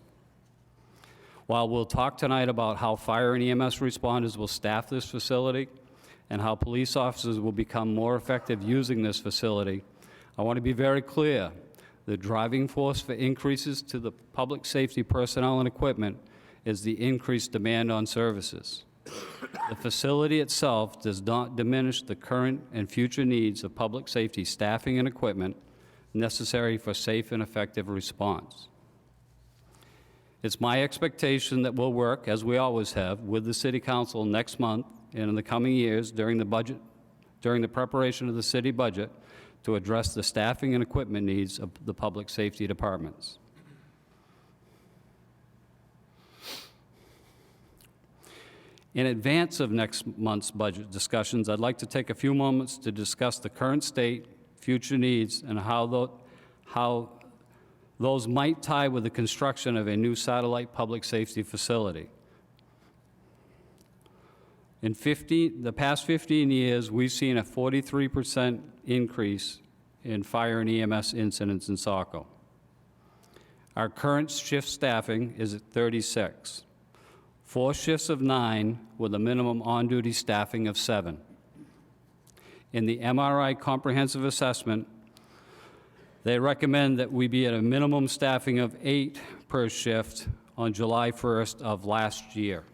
While we'll talk tonight about how fire and EMS responders will staff this facility and how police officers will become more effective using this facility, I want to be very clear. The driving force for increases to the public safety personnel and equipment is the increased demand on services. The facility itself does not diminish the current and future needs of public safety staffing and equipment necessary for safe and effective response. It's my expectation that we'll work, as we always have, with the City Council next month and in the coming years during the preparation of the city budget to address the staffing and equipment needs of the public safety departments. In advance of next month's budget discussions, I'd like to take a few moments to discuss the current state, future needs, and how Those might tie with the construction of a new satellite public safety facility. In the past 15 years, we've seen a 43% increase in fire and EMS incidents in Saco. Our current shift staffing is at 36. 4 shifts of 9 with a minimum on-duty staffing of 7. In the MRI comprehensive assessment, they recommend that we be at a minimum staffing of 8 per shift on July 1st of last year.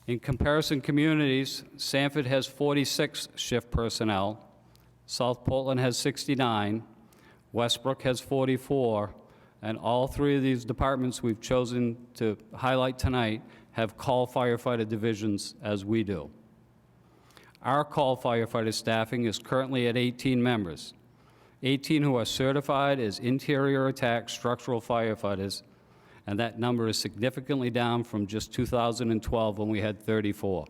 In comparison communities, Sanford has 46 shift personnel, South Portland has 69, Westbrook has 44, and all 3 of these departments we've chosen to highlight tonight have call firefighter divisions as we do. Our call firefighter staffing is currently at 18 members, 18 who are certified as interior attack structural firefighters, and that number is significantly down from just 2012 when we had 34.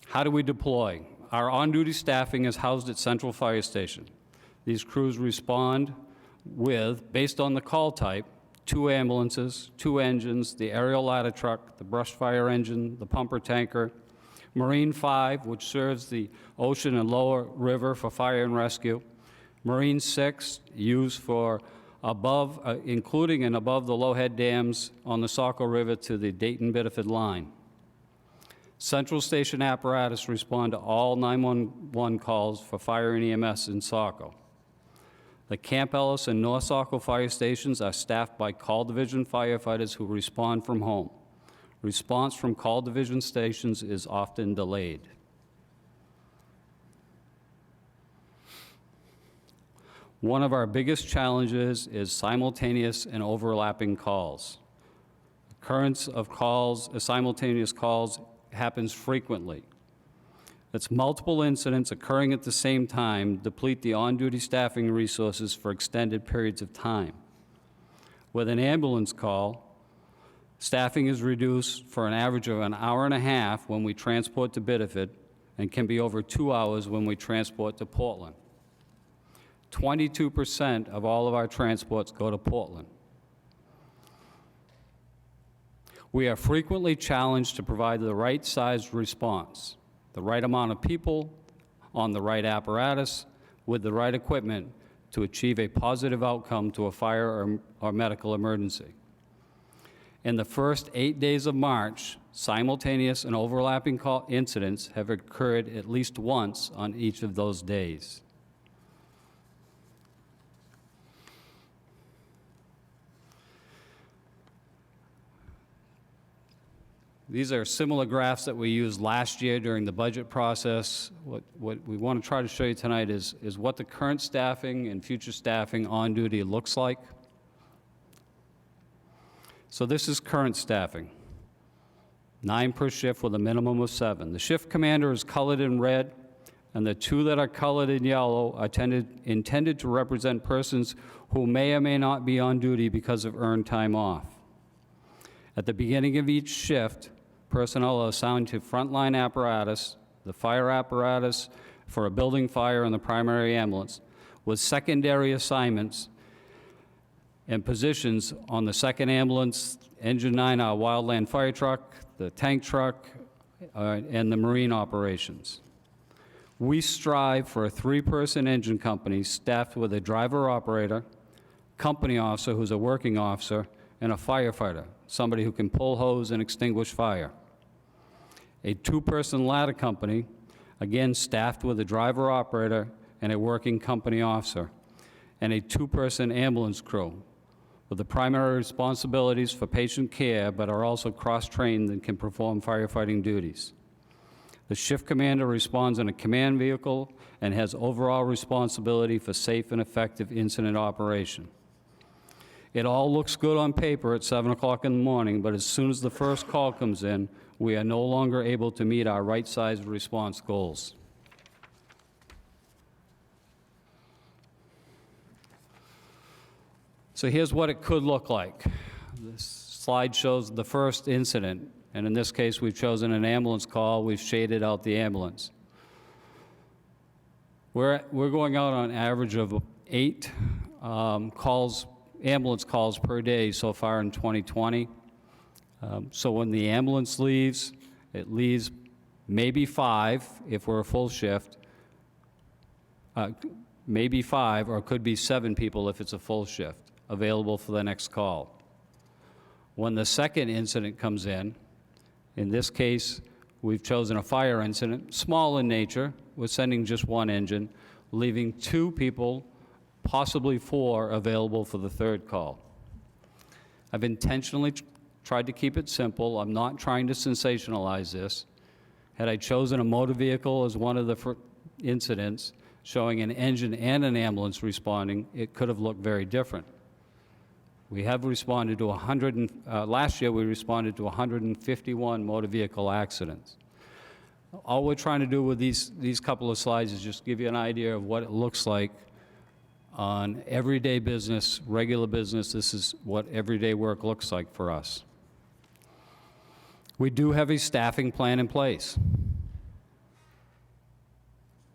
How do we deploy? Our on-duty staffing is housed at Central Fire Station. These crews respond with, based on the call type, 2 ambulances, 2 engines, the aerial ladder truck, the brush fire engine, the pumper tanker, Marine 5, which serves the ocean and lower river for fire and rescue, Marine 6, used for above, including and above the low-head dams on the Saco River to the Dayton-Biddeford line. Central Station apparatus respond to all 911 calls for fire and EMS in Saco. The Camp Ellis and North Saco fire stations are staffed by call division firefighters who respond from home. Response from call division stations is often delayed. One of our biggest challenges is simultaneous and overlapping calls. Occurrence of calls, simultaneous calls, happens frequently. It's multiple incidents occurring at the same time deplete the on-duty staffing resources for extended periods of time. With an ambulance call, staffing is reduced for an average of an hour and a half when we transport to Biddeford and can be over 2 hours when we transport to Portland. 22% of all of our transports go to Portland. We are frequently challenged to provide the right sized response, the right amount of people on the right apparatus with the right equipment to achieve a positive outcome to a fire or medical emergency. In the first 8 days of March, simultaneous and overlapping call incidents have occurred at least once on each of those days. These are similar graphs that we used last year during the budget process. What we want to try to show you tonight is what the current staffing and future staffing on duty looks like. So this is current staffing, 9 per shift with a minimum of 7. The shift commander is colored in red, and the 2 that are colored in yellow are intended to represent persons who may or may not be on duty because of earned time off. At the beginning of each shift, personnel are assigned to frontline apparatus, the fire apparatus for a building fire and the primary ambulance, with secondary assignments and positions on the second ambulance, Engine 9, our wildland fire truck, the tank truck, and the marine operations. We strive for a 3-person engine company staffed with a driver-operator, company officer who's a working officer, and a firefighter, somebody who can pull hose and extinguish fire. A 2-person ladder company, again staffed with a driver-operator and a working company officer, and a 2-person ambulance crew with the primary responsibilities for patient care, but are also cross-trained and can perform firefighting duties. The shift commander responds in a command vehicle and has overall responsibility for safe and effective incident operation. It all looks good on paper at 7 o'clock in the morning, but as soon as the first call comes in, we are no longer able to meet our right-sized response goals. So here's what it could look like. This slide shows the first incident And in this case, we've chosen an ambulance call. We've shaded out the ambulance. We're going out on average of 8 ambulance calls per day so far in 2020. So when the ambulance leaves, it leaves maybe 5 if we're a full shift, maybe 5, or it could be 7 people if it's a full shift available for the next call. When the second incident comes in this case, we've chosen a fire incident, small in nature. We're sending just 1 engine, leaving 2 people, possibly 4, available for the third call. I've intentionally tried to keep it simple. I'm not trying to sensationalize this. Had I chosen a motor vehicle as one of the incidents, showing an engine and an ambulance responding, it could have looked very different. We have responded to last year we responded to 151 motor vehicle accidents. All we're trying to do with these couple of slides is just give you an idea of what it looks like on everyday business, regular business. This is what everyday work looks like for us. We do have a staffing plan in place.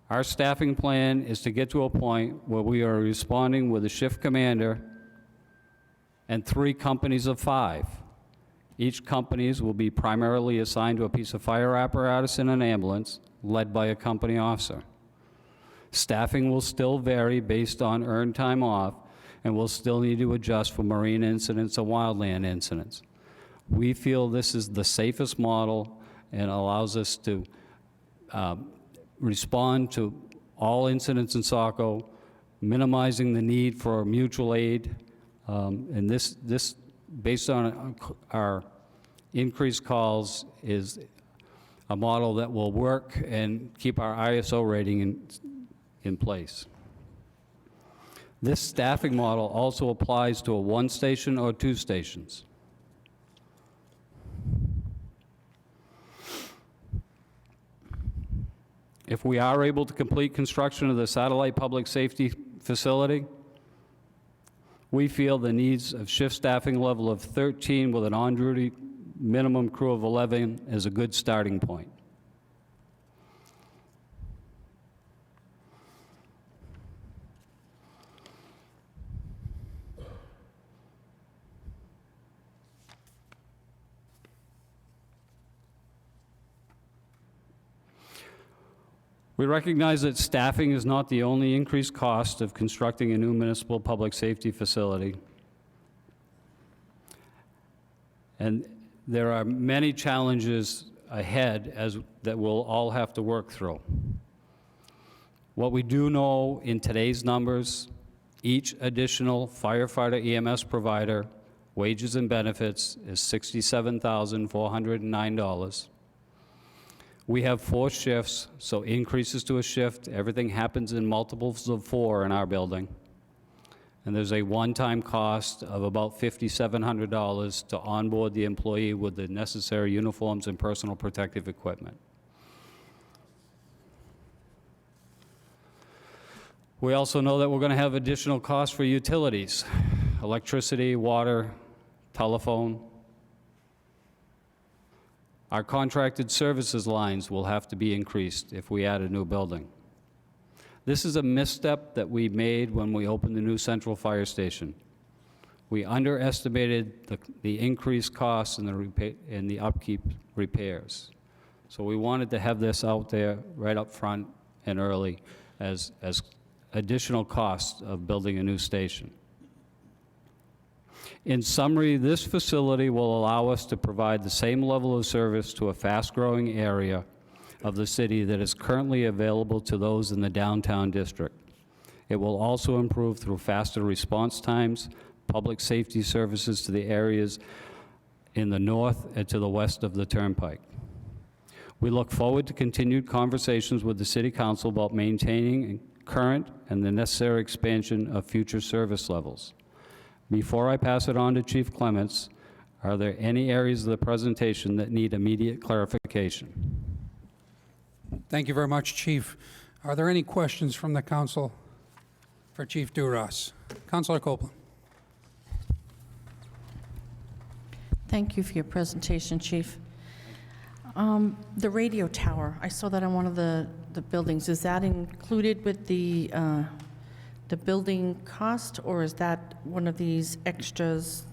Our staffing plan is to get to a point where we are responding with a shift commander and 3 companies of 5. Each companies will be primarily assigned to a piece of fire apparatus and an ambulance, led by a company officer. Staffing will still vary based on earned time off, and will still need to adjust for marine incidents and wildland incidents. We feel this is the safest model and allows us to respond to all incidents in Saco, minimizing the need for mutual aid. And this, based on our increased calls, is a model that will work and keep our ISO rating in place. This staffing model also applies to a 1 station or 2 stations. If we are able to complete construction of the satellite public safety facility, we feel the needs of shift staffing level of 13 with an on-duty minimum crew of 11 is a good starting point. We recognize that staffing is not the only increased cost of constructing a new municipal public safety facility. And there are many challenges ahead that we'll all have to work through. What we do know in today's numbers, each additional firefighter EMS provider, wages and benefits, is $67,409. We have 4 shifts, so increases to a shift, everything happens in multiples of 4 in our building. And there's a one-time cost of about $5,700 to onboard the employee with the necessary uniforms and personal protective equipment. We also know that we're going to have additional costs for utilities, electricity, water, telephone. Our contracted services lines will have to be increased if we add a new building. This is a misstep that we made when we opened the new central fire station. We underestimated the increased costs in the upkeep repairs. So we wanted to have this out there right up front and early as additional costs of building a new station. In summary, this facility will allow us to provide the same level of service to a fast-growing area of the city that is currently available to those in the downtown district. It will also improve through faster response times, public safety services to the areas in the north and to the west of the Turnpike. We look forward to continued conversations with the City Council about maintaining current and the necessary expansion of future service levels. Before I pass it on to Chief Clements, are there any areas of the presentation that need immediate clarification? Thank you very much, Chief. Are there any questions from the council for Chief Duras? Councilor Copeland. Thank you for your presentation, Chief. The radio tower, I saw that on one of the buildings. Is that included with the building cost, or is that one of these extras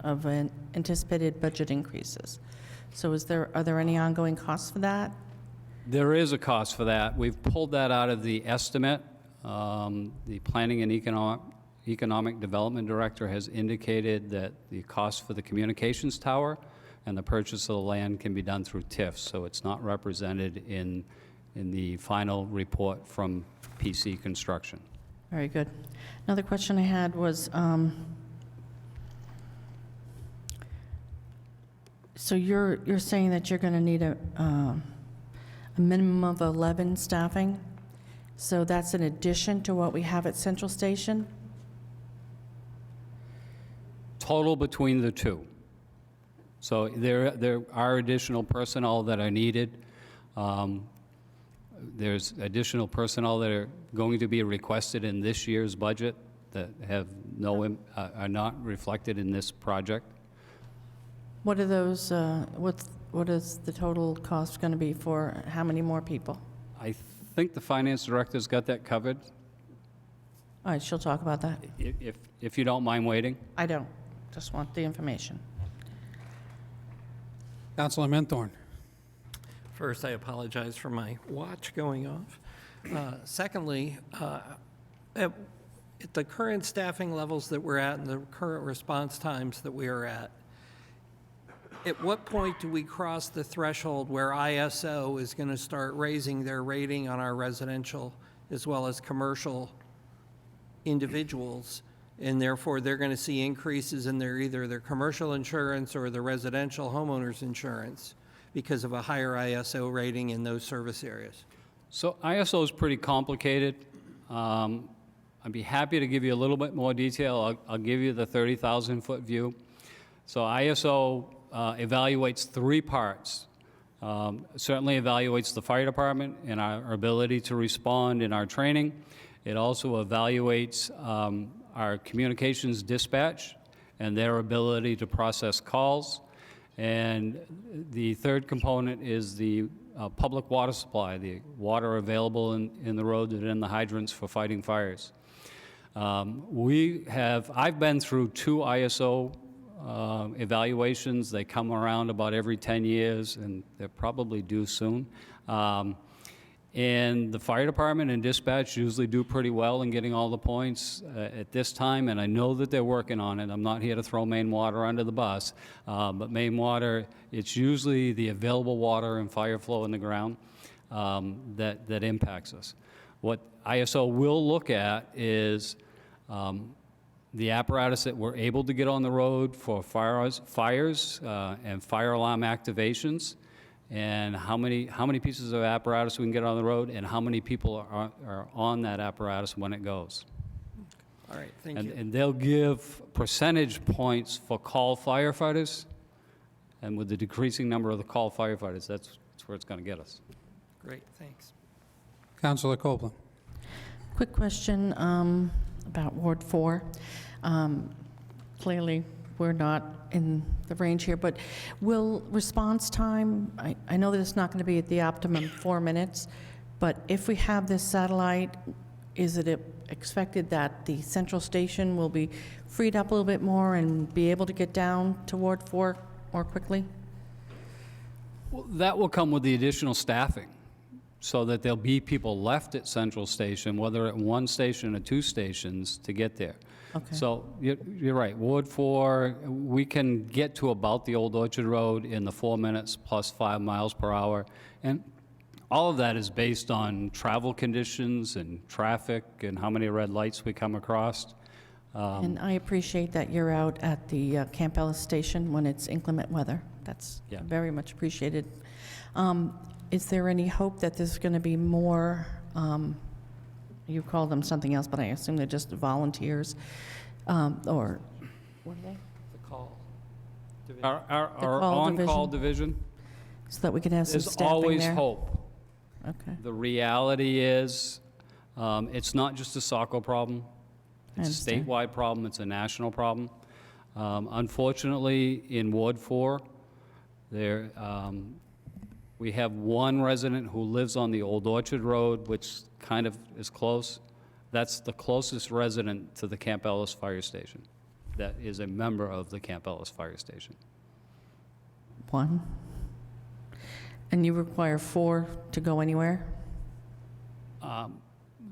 of an anticipated budget increases? So are there any ongoing costs for that? There is a cost for that. We've pulled that out of the estimate. The Planning and Economic Development Director has indicated that the cost for the communications tower and the purchase of the land can be done through TIF, so it's not represented in the final report from PC Construction. Very good. Another question I had was, so you're saying that you're going to need a minimum of 11 staffing? So that's in addition to what we have at Central Station? Total between the two. So there are additional personnel that are needed. There's additional personnel that are going to be requested in this year's budget that have are not reflected in this project. What are those, what is the total cost going to be for how many more people? I think the finance director's got that covered. All right, she'll talk about that. If you don't mind waiting. I don't, just want the information. Councilor Menthorn. First, I apologize for my watch going off. Secondly, at the current staffing levels that we're at and the current response times that we are at what point do we cross the threshold where ISO is going to start raising their rating on our residential as well as commercial individuals, and therefore they're going to see increases in either their commercial insurance or the residential homeowners insurance because of a higher ISO rating in those service areas? So ISO is pretty complicated. I'd be happy to give you a little bit more detail. I'll give you the 30,000-foot view. So ISO evaluates three parts. Certainly evaluates the fire department and our ability to respond in our training. It also evaluates our communications dispatch and their ability to process calls. And the third component is the public water supply, the water available in the road and in the hydrants for fighting fires. I've been through 2 ISO evaluations. They come around about every 10 years, and they're probably due soon. And the fire department and dispatch usually do pretty well in getting all the points at this time, and I know that they're working on it. I'm not here to throw Maine Water under the bus, but Maine Water, it's usually the available water and fire flow in the ground that impacts us. What ISO will look at is the apparatus that we're able to get on the road for fires and fire alarm activations, and how many pieces of apparatus we can get on the road, and how many people are on that apparatus when it goes. All right, thank you. And they'll give percentage points for call firefighters, and with the decreasing number of the call firefighters, that's where it's going to get us. Great, thanks. Councilor Copeland. Quick question about Ward 4. Clearly, we're not in the range here, but will response time, I know that it's not going to be at the optimum 4 minutes, but if we have this satellite, is it expected that the central station will be freed up a little bit more and be able to get down to Ward 4 more quickly? Well, that will come with the additional staffing, so that there'll be people left at Central Station, whether at 1 station or 2 stations, to get there. Okay. So you're right, Ward 4, we can get to about the Old Orchard Road in the 4 minutes plus 5 miles per hour. And all of that is based on travel conditions and traffic and how many red lights we come across. And I appreciate that you're out at the Camp Ellis station when it's inclement weather. That's very much appreciated. Is there any hope that there's going to be more, you call them something else, but I assume they're just volunteers, or what are they? The call. Our on-call division, so that we can have some there's staffing always there? hope. Okay. The reality is, it's not just a Saco problem. It's a understand. statewide problem. It's a national problem. Unfortunately, in Ward 4, We have one resident who lives on the Old Orchard Road, which kind of is close. That's the closest resident to the Camp Ellis Fire Station. That is a member of the Camp Ellis Fire Station. One. And you require 4 to go anywhere?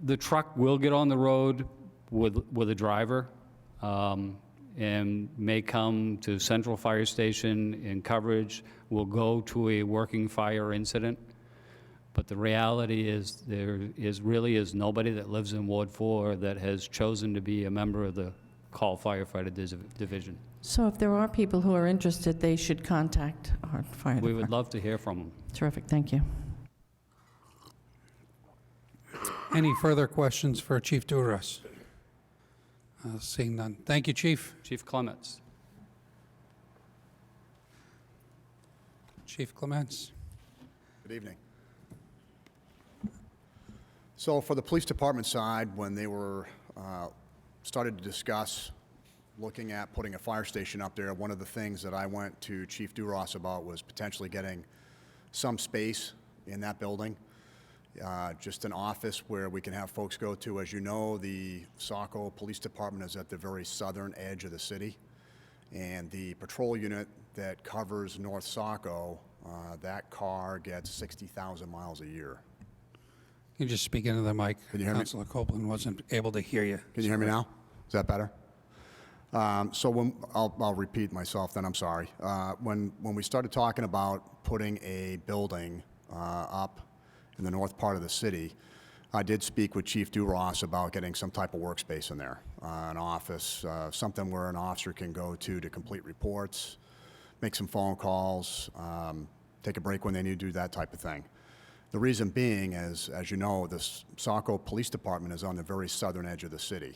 The truck will get on the road with a driver, and may come to Central Fire Station in coverage, will go to a working fire incident. But the reality is really is nobody that lives in Ward 4 that has chosen to be a member of the Call Firefighter Division. So if there are people who are interested, they should contact our fire We would department. love to hear from them. Terrific, thank you. Any further questions for Chief Douras? Seeing none. Thank you, Chief. Chief Clements. Chief Clements. Good evening. So for the police department side, when they were started to discuss looking at putting a fire station up there, one of the things that I went to Chief Douras about was potentially getting some space in that building, just an office where we can have folks go to. As you know, the Saco Police Department is at the very southern edge of the city, and the patrol unit that covers North Saco, that car gets 60,000 miles a year. You just speak into the mic. Can you hear me? Councilor Copeland wasn't able to hear you. Can you hear me now? Is that better? So when I'll repeat myself then, I'm sorry. When we started talking about putting a building up in the north part of the city, I did speak with Chief Douras about getting some type of workspace in there, an office, something where an officer can go to complete reports, make some phone calls, take a break when they need to do that type of thing. The reason being is, as you know, the Saco Police Department is on the very southern edge of the city.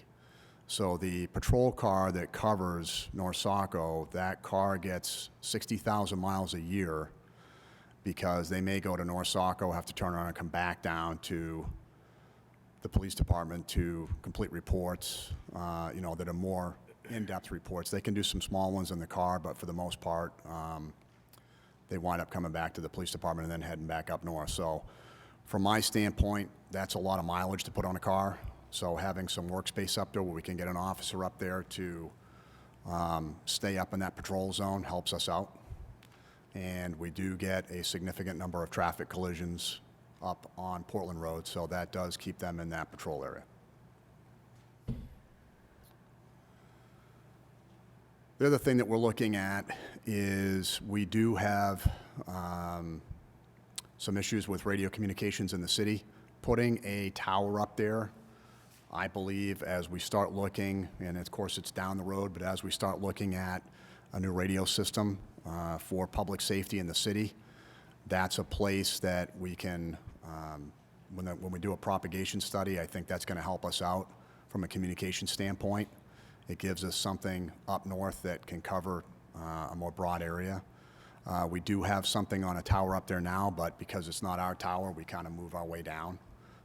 So the patrol car that covers North Saco, that car gets 60,000 miles a year because they may go to North Saco, have to turn around and come back down to the police department to complete reports, that are more in-depth reports. They can do some small ones in the car, but for the most part, they wind up coming back to the police department and then heading back up north. So from my standpoint, that's a lot of mileage to put on a car. So having some workspace up there where we can get an officer up there to stay up in that patrol zone helps us out. And we do get a significant number of traffic collisions up on Portland Road, so that does keep them in that patrol area. The other thing that we're looking at is we do have some issues with radio communications in the city. Putting a tower up there, I believe, as we start looking, and of course it's down the road, but as we start looking at a new radio system for public safety in the city, that's a place that we can, when we do a propagation study, I think that's going to help us out from a communication standpoint. It gives us something up north that can cover a more broad area. We do have something on a tower up there now, but because it's not our tower, we kind of move our way down.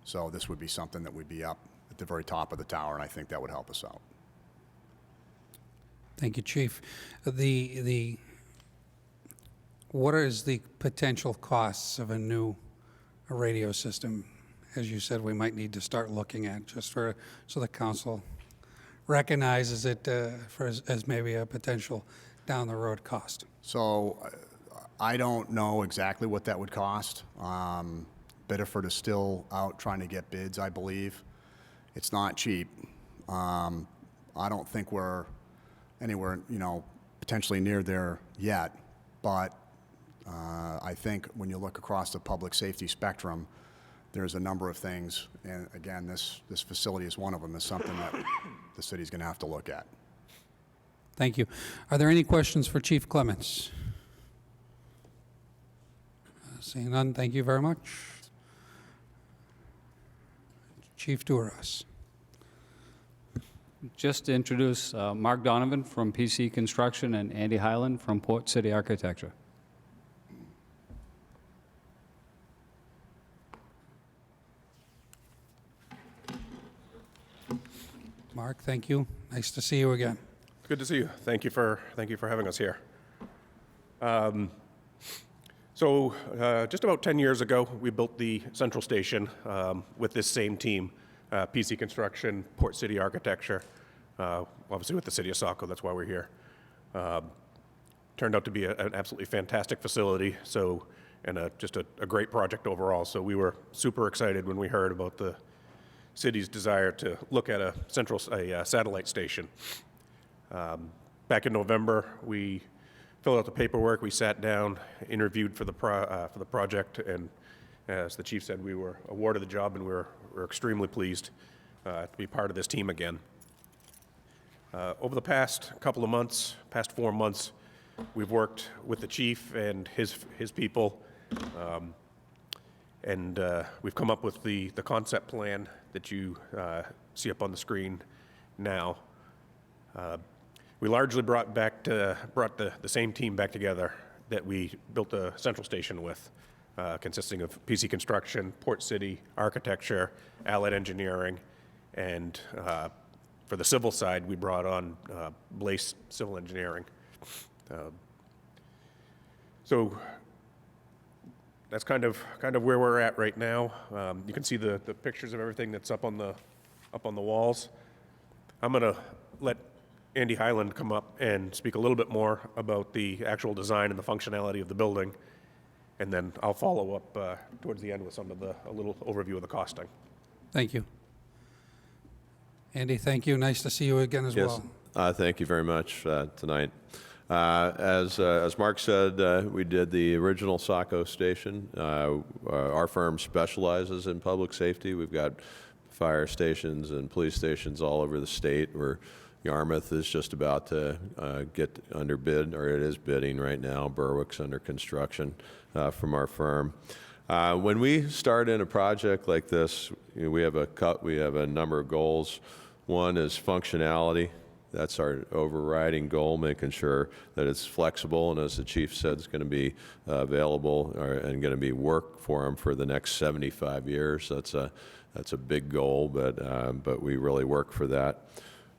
So this would be something that would be up at the very top of the tower, and I think that would help us out. Thank you, Chief. What is the potential costs of a new radio system? As you said, we might need to start looking at, just so the council recognizes it as maybe a potential down the road cost. So I don't know exactly what that would cost. Biddeford is still out trying to get bids, I believe. It's not cheap. I don't think we're anywhere, potentially near there yet, but I think when you look across the public safety spectrum, there's a number of things, and again, this facility is one of them, is something that the city's going to have to look at. Thank you. Are there any questions for Chief Clements? Seeing none, thank you very much. Chief Douras. Just to introduce Mark Donovan from PC Construction and Andy Highland from Port City Architecture. Mark, thank you. Nice to see you again. Good to see you. Thank you for having us here. So just about 10 years ago, we built the central station with this same team, PC Construction, Port City Architecture, obviously with the city of Saco, that's why we're here. Turned out to be an absolutely fantastic facility, and just a great project overall. So we were super excited when we heard about the city's desire to look at a satellite station. Back in November, we filled out the paperwork, we sat down, interviewed for the project, and as the chief said, we were awarded the job, and we're extremely pleased to be part of this team again. Over the past couple of months, past 4 months, we've worked with the chief and his people, and we've come up with the concept plan that you see up on the screen now. We largely brought the same team back together that we built the central station with, consisting of PC Construction, Port City Architecture, Allied Engineering, and for the civil side, we brought on Blaze Civil Engineering. So that's kind of where we're at right now. You can see the pictures of everything that's up on the walls. I'm going to let Andy Highland come up and speak a little bit more about the actual design and the functionality of the building, and then I'll follow up towards the end with a little overview of the costing. Thank you. Andy, thank you. Nice to see you again as well. Thank you very much tonight. As Mark said, we did the original Saco station. Our firm specializes in public safety. We've got fire stations and police stations all over the state. Yarmouth is just about to get under bid, or it is bidding right now. Berwick's under construction from our firm. When we start in a project like this, we have a number of goals. One is functionality. That's our overriding goal, making sure that it's flexible, and as the chief said, it's going to be available and going to be work for them for the next 75 years. That's a big goal, but we really work for that.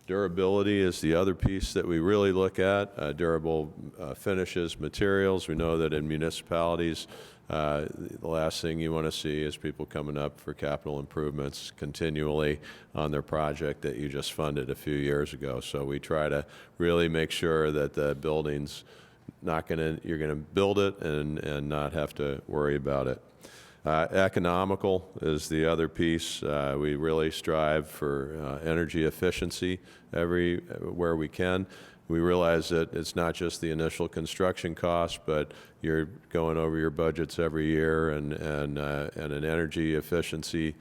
Durability is the other piece that we really look at. Durable finishes, materials. We know that in municipalities, the last thing you want to see is people coming up for capital improvements continually on their project that you just funded a few years ago. So we try to really make sure that the building's you're going to build it and not have to worry about it. Economical is the other piece. We really strive for energy efficiency everywhere we can. We realize that it's not just the initial construction cost, but you're going over your budgets every year, and an energy efficiency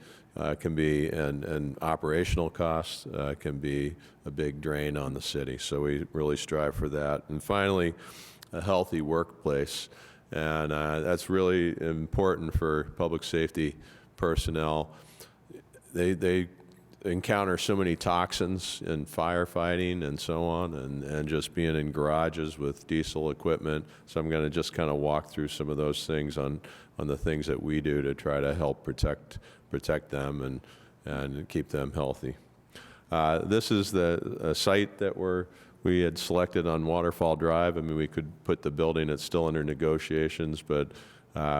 can be, and operational costs can be a big drain on the city. So we really strive for that. And finally, a healthy workplace. And that's really important for public safety personnel. They encounter so many toxins in firefighting and so on, and just being in garages with diesel equipment. So I'm going to just kind of walk through some of those things on the things that we do to try to help protect them and keep them healthy. This is the site that we had selected on Waterfall Drive. I mean, we could put the building, it's still under negotiations, but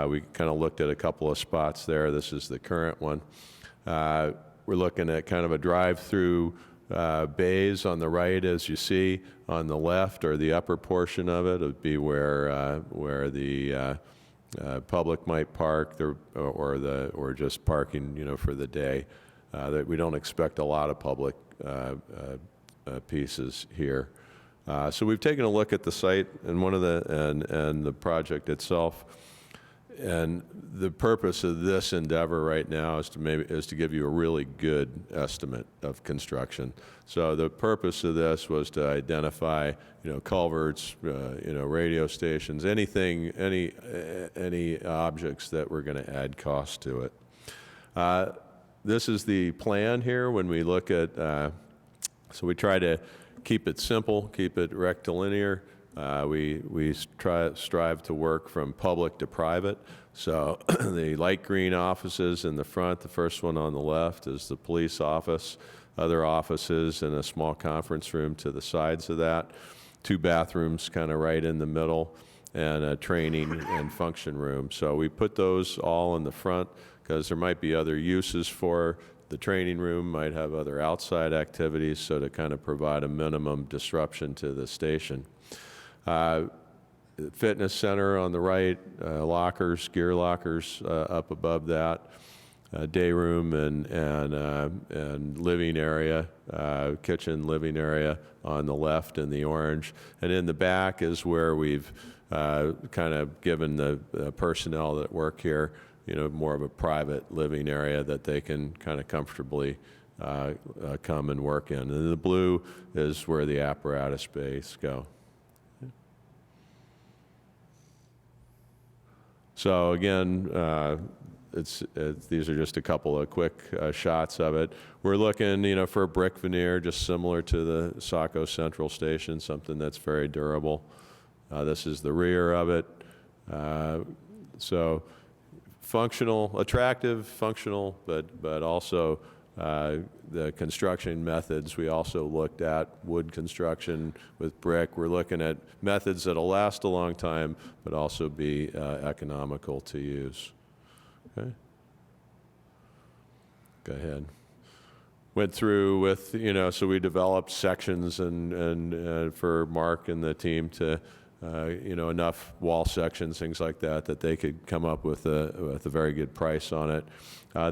we kind of looked at a couple of spots there. This is the current one. We're looking at kind of a drive-through bays on the right, as you see. On the left, or the upper portion of it, would be where the public might park, or just parking, for the day. That we don't expect a lot of public pieces here. So we've taken a look at the site and and the project itself. And the purpose of this endeavor right now is to give you a really good estimate of construction. So the purpose of this was to identify, culverts, radio stations, anything, any objects that were going to add cost to it. This is the plan here when we look at. So we try to keep it simple, keep it rectilinear. We strive to work from public to private. So the light green offices in the front, the first one on the left is the police office, other offices and a small conference room to the sides of that, 2 bathrooms kind of right in the middle, and a training and function room. So we put those all in the front because there might be other uses for the training room, might have other outside activities, so to kind of provide a minimum disruption to the station. Fitness center on the right, lockers, gear lockers up above that, day room and living area, kitchen living area on the left in the orange. And in the back is where we've kind of given the personnel that work here, more of a private living area that they can kind of comfortably come and work in. And the blue is where the apparatus bays go. So again, these are just a couple of quick shots of it. We're looking, for a brick veneer, just similar to the Saco Central Station, something that's very durable. This is the rear of it. So functional, attractive, functional, but also the construction methods. We also looked at wood construction with brick. We're looking at methods that'll last a long time, but also be economical to use. Okay. Go ahead. Went through with, so we developed sections and for Mark and the team to, enough wall sections, things like that, that they could come up with a very good price on it.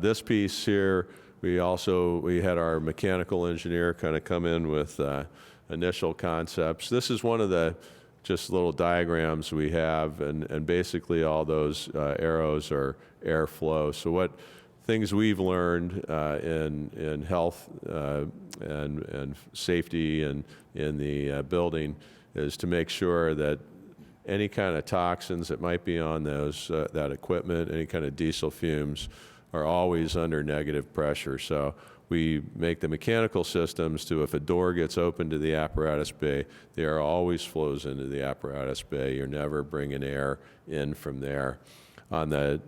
This piece here, we had our mechanical engineer kind of come in with initial concepts. This is one of the just little diagrams we have, and basically all those arrows are airflow. So what things we've learned in health and safety and in the building is to make sure that any kind of toxins that might be on that equipment, any kind of diesel fumes, are always under negative pressure. So we make the mechanical systems to, if a door gets open to the apparatus bay, the air always flows into the apparatus bay. You're never bringing air in from there. On the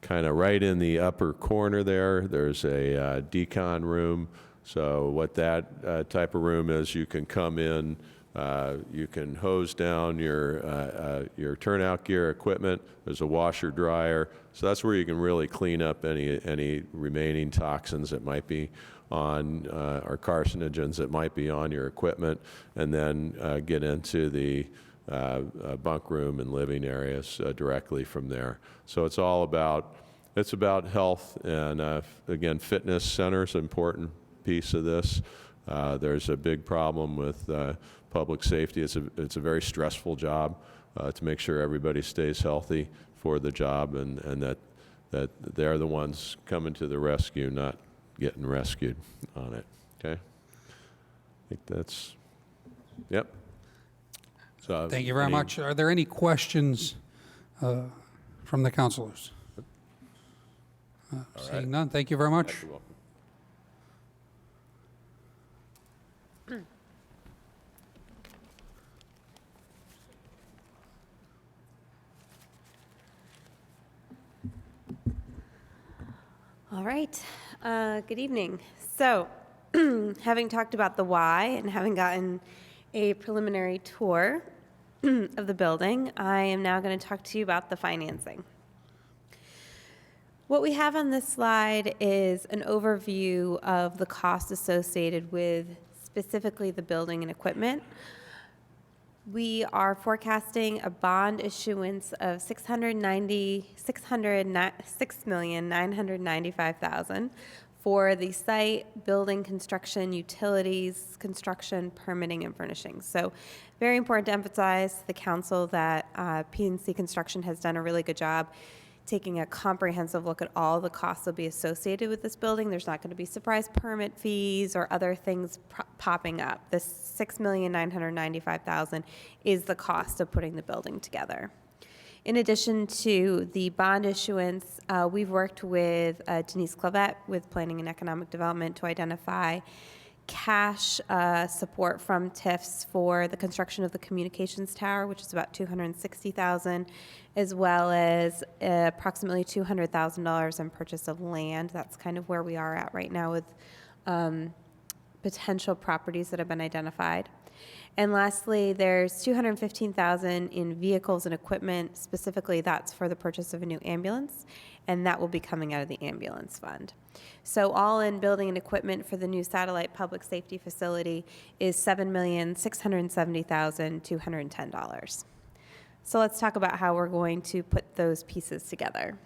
kind of right in the upper corner there's a decon room. So what that type of room is, you can come in, you can hose down your turnout gear equipment. There's a washer dryer. So that's where you can really clean up any remaining toxins that might be on, or carcinogens that might be on your equipment, and then get into the bunk room and living areas directly from there. So it's about health, and again, fitness center is an important piece of this. There's a big problem with public safety. It's a very stressful job to make sure everybody stays healthy for the job, and that they're the ones coming to the rescue, not getting rescued on it. Okay? I think that's, yep. So Thank you very much. Are there any questions from the councilors? Seeing none, thank you very much. You're welcome. All right. Good evening. So, having talked about the why and having gotten a preliminary tour of the building, I am now going to talk to you about the financing. What we have on this slide is an overview of the costs associated with specifically the building and equipment. We are forecasting a bond issuance of $606,995,000 for the site, building construction, utilities, construction, permitting, and furnishings. So very important to emphasize to the council that PNC Construction has done a really good job taking a comprehensive look at all the costs that will be associated with this building. There's not going to be surprise permit fees or other things popping up. This $6,995,000 is the cost of putting the building together. In addition to the bond issuance, we've worked with Denise Clavette with Planning and Economic Development to identify cash support from TIFs for the construction of the communications tower, which is about $260,000, as well as approximately $200,000 in purchase of land. That's kind of where we are at right now with potential properties that have been identified. And lastly, there's $215,000 in vehicles and equipment. Specifically, that's for the purchase of a new ambulance, and that will be coming out of the ambulance fund. So all in, building and equipment for the new satellite public safety facility is $7,670,210. So let's talk about how we're going to put those pieces together.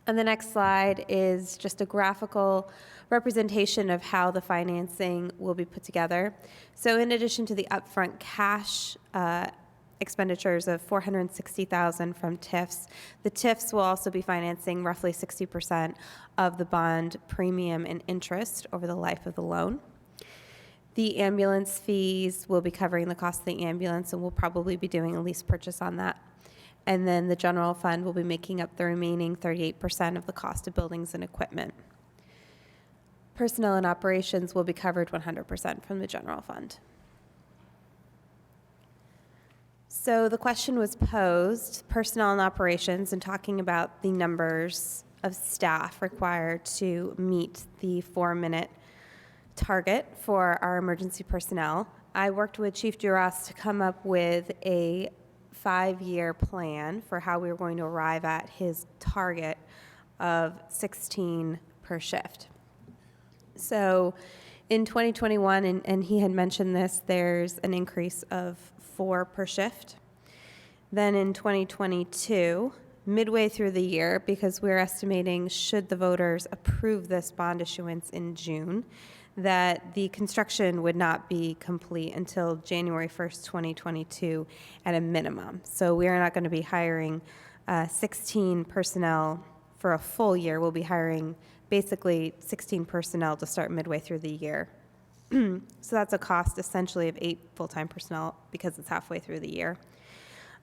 And the next slide is just a graphical representation of how the financing will be put together. So in addition to the upfront cash expenditures of $460,000 from TIFs, the TIFs will also be financing roughly 60% of the bond premium and interest over the life of the loan. The ambulance fees will be covering the cost of the ambulance, and we'll probably be doing a lease purchase on that. And then the general fund will be making up the remaining 38% of the cost of buildings and equipment. Personnel and operations will be covered 100% from the general fund. So the question was posed, personnel and operations, and talking about the numbers of staff required to meet the 4-minute target for our emergency personnel. I worked with Chief Duras to come up with a 5-year plan for how we were going to arrive at his target of 16 per shift. So in 2021, and he had mentioned this, there's an increase of 4 per shift. Then in 2022, midway through the year, because we're estimating, should the voters approve this bond issuance in June, that the construction would not be complete until January 1st, 2022 at a minimum. So we are not going to be hiring 16 personnel for a full year. We'll be hiring basically 16 personnel to start midway through the year. So that's a cost essentially of 8 full-time personnel because it's halfway through the year.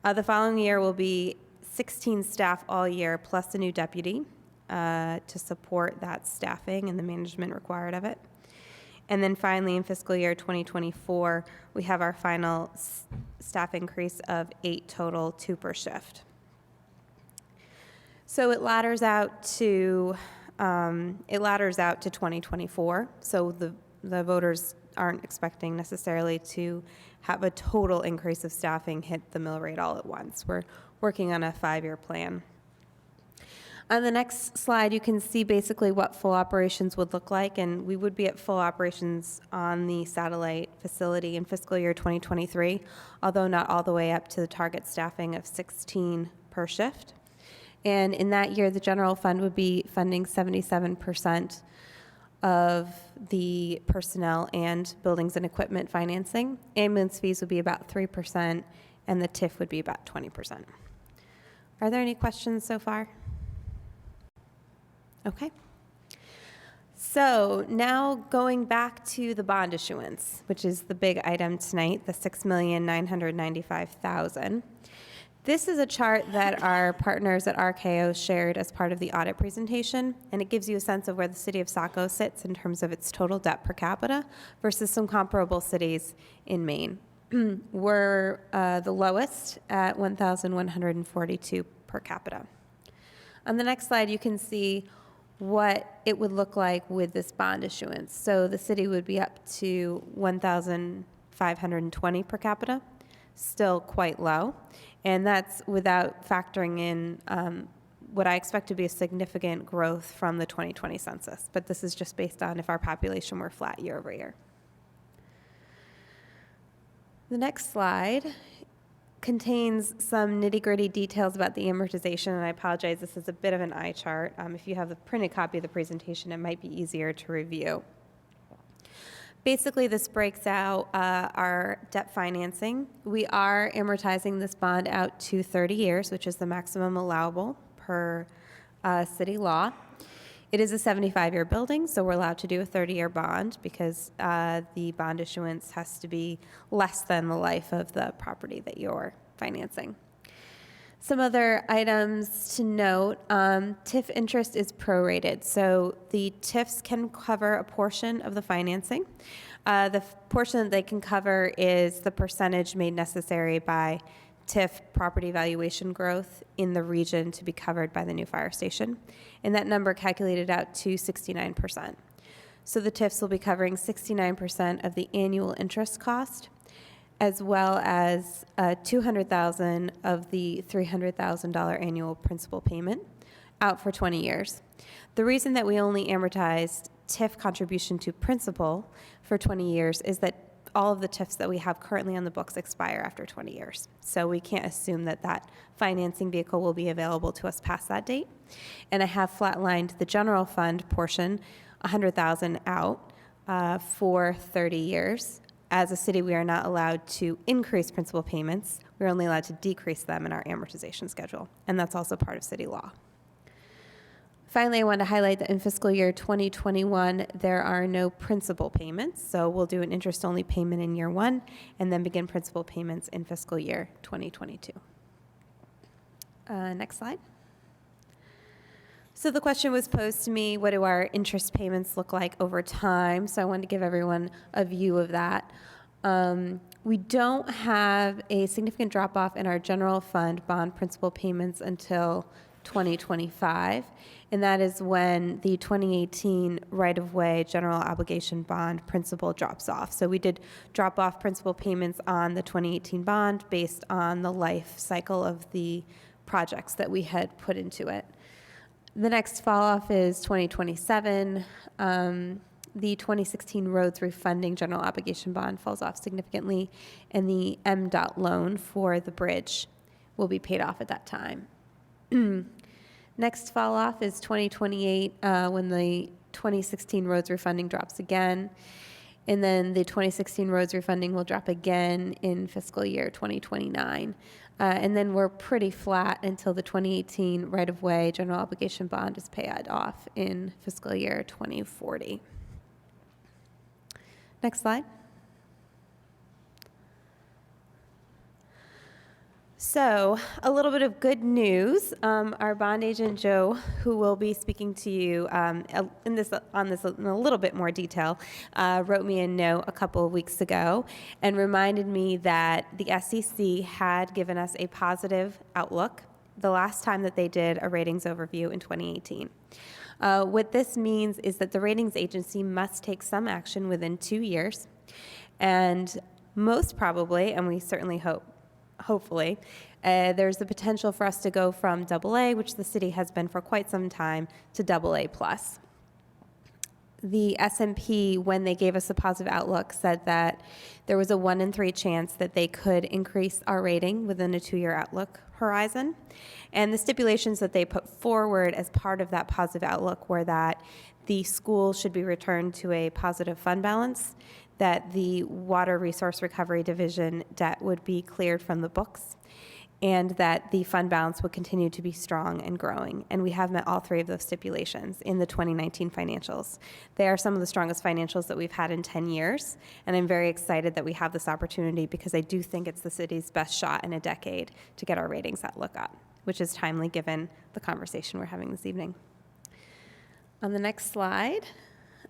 The following year will be 16 staff all year plus a new deputy to support that staffing and the management required of it. And then finally, in fiscal year 2024, we have our final staff increase of 8 total, 2 per shift. So it ladders out to 2024. So the voters aren't expecting necessarily to have a total increase of staffing hit the mill rate all at once. We're working on a 5-year plan. On the next slide, you can see basically what full operations would look like, and we would be at full operations on the satellite facility in fiscal year 2023, although not all the way up to the target staffing of 16 per shift. And in that year, the general fund would be funding 77% of the personnel and buildings and equipment financing. Ambulance fees would be about 3%, and the TIF would be about 20%. Are there any questions so far? Okay. So now going back to the bond issuance, which is the big item tonight, the $6,995,000. This is a chart that our partners at RKO shared as part of the audit presentation, and it gives you a sense of where the city of Saco sits in terms of its total debt per capita versus some comparable cities in Maine. We're the lowest at $1,142 per capita. On the next slide, you can see what it would look like with this bond issuance. So the city would be up to $1,520 per capita, still quite low. And that's without factoring in what I expect to be a significant growth from the 2020 census. But this is just based on if our population were flat year over year. The next slide contains some nitty-gritty details about the amortization, and I apologize, this is a bit of an eye chart. If you have the printed copy of the presentation, it might be easier to review. Basically, this breaks out our debt financing. We are amortizing this bond out to 30 years, which is the maximum allowable per city law. It is a 75-year building, so we're allowed to do a 30-year bond because the bond issuance has to be less than the life of the property that you're financing. Some other items to note, TIF interest is prorated. So the TIFs can cover a portion of the financing. The portion that they can cover is the percentage made necessary by TIF property valuation growth in the region to be covered by the new fire station. And that number calculated out to 69%. So the TIFs will be covering 69% of the annual interest cost as well as $200,000 of the $300,000 annual principal payment out for 20 years. The reason that we only amortized TIF contribution to principal for 20 years is that all of the TIFs that we have currently on the books expire after 20 years. So we can't assume that that financing vehicle will be available to us past that date. And I have flatlined the general fund portion, $100,000 out for 30 years. As a city, we are not allowed to increase principal payments. We're only allowed to decrease them in our amortization schedule. And that's also part of city law. Finally, I want to highlight that in fiscal year 2021, there are no principal payments. So we'll do an interest-only payment in year one and then begin principal payments in fiscal year 2022. Next slide. So the question was posed to me, what do our interest payments look like over time? So I wanted to give everyone a view of that. We don't have a significant drop-off in our general fund bond principal payments until 2025, and that is when the 2018 right-of-way general obligation bond principal drops off. So we did drop off principal payments on the 2018 bond based on the life cycle of the projects that we had put into it. The next fall-off is 2027. The 2016 roads refunding general obligation bond falls off significantly, and the MDOT loan for the bridge will be paid off at that time. Next fall off is 2028 when the 2016 roads refunding drops again. And then the 2016 roads refunding will drop again in fiscal year 2029. And then we're pretty flat until the 2018 right-of-way general obligation bond is paid off in fiscal year 2040. Next slide. So, a little bit of good news. Our bond agent, Joe, who will be speaking to you on this in a little bit more detail, wrote me a note a couple of weeks ago and reminded me that the SEC had given us a positive outlook the last time that they did a ratings overview in 2018. What this means is that the ratings agency must take some action within 2 years, and most probably, and we certainly hopefully, there's the potential for us to go from AA, which the city has been for quite some time, to AA+. The S&P, when they gave us a positive outlook, said that there was a 1 in 3 chance that they could increase our rating within a 2-year outlook horizon. And the stipulations that they put forward as part of that positive outlook were that the school should be returned to a positive fund balance, that the Water Resource Recovery Division debt would be cleared from the books, and that the fund balance would continue to be strong and growing. And we have met all 3 of those stipulations in the 2019 financials. They are some of the strongest financials that we've had in 10 years, and I'm very excited that we have this opportunity because I do think it's the city's best shot in a decade to get our ratings that look up, which is timely given the conversation we're having this evening. On the next slide,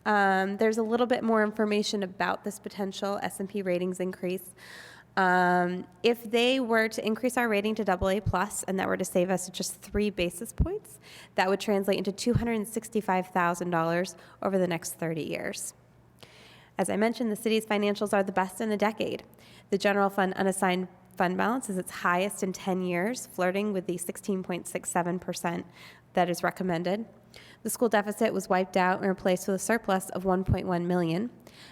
there's a little bit more information about this potential S&P ratings increase. If they were to increase our rating to AA+, and that were to save us just 3 basis points, that would translate into $265,000 over the next 30 years. As I mentioned, the city's financials are the best in a decade. The general fund unassigned fund balance is its highest in 10 years, flirting with the 16.67% that is recommended. The school deficit was wiped out and replaced with a surplus of $1.1 million.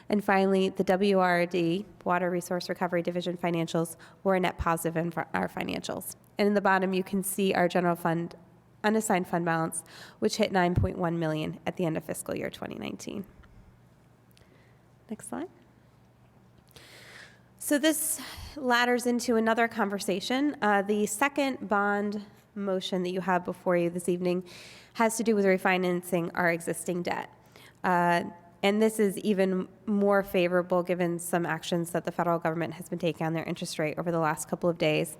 And finally, the WRD, Water Resource Recovery Division financials, were a net positive in our financials. And in the bottom, you can see our general fund unassigned fund balance, which hit $9.1 million at the end of fiscal year 2019. Next slide. So this ladders into another conversation. The second bond motion that you have before you this evening has to do with refinancing our existing debt. And this is even more favorable given some actions that the federal government has been taking on their interest rate over the last couple of days.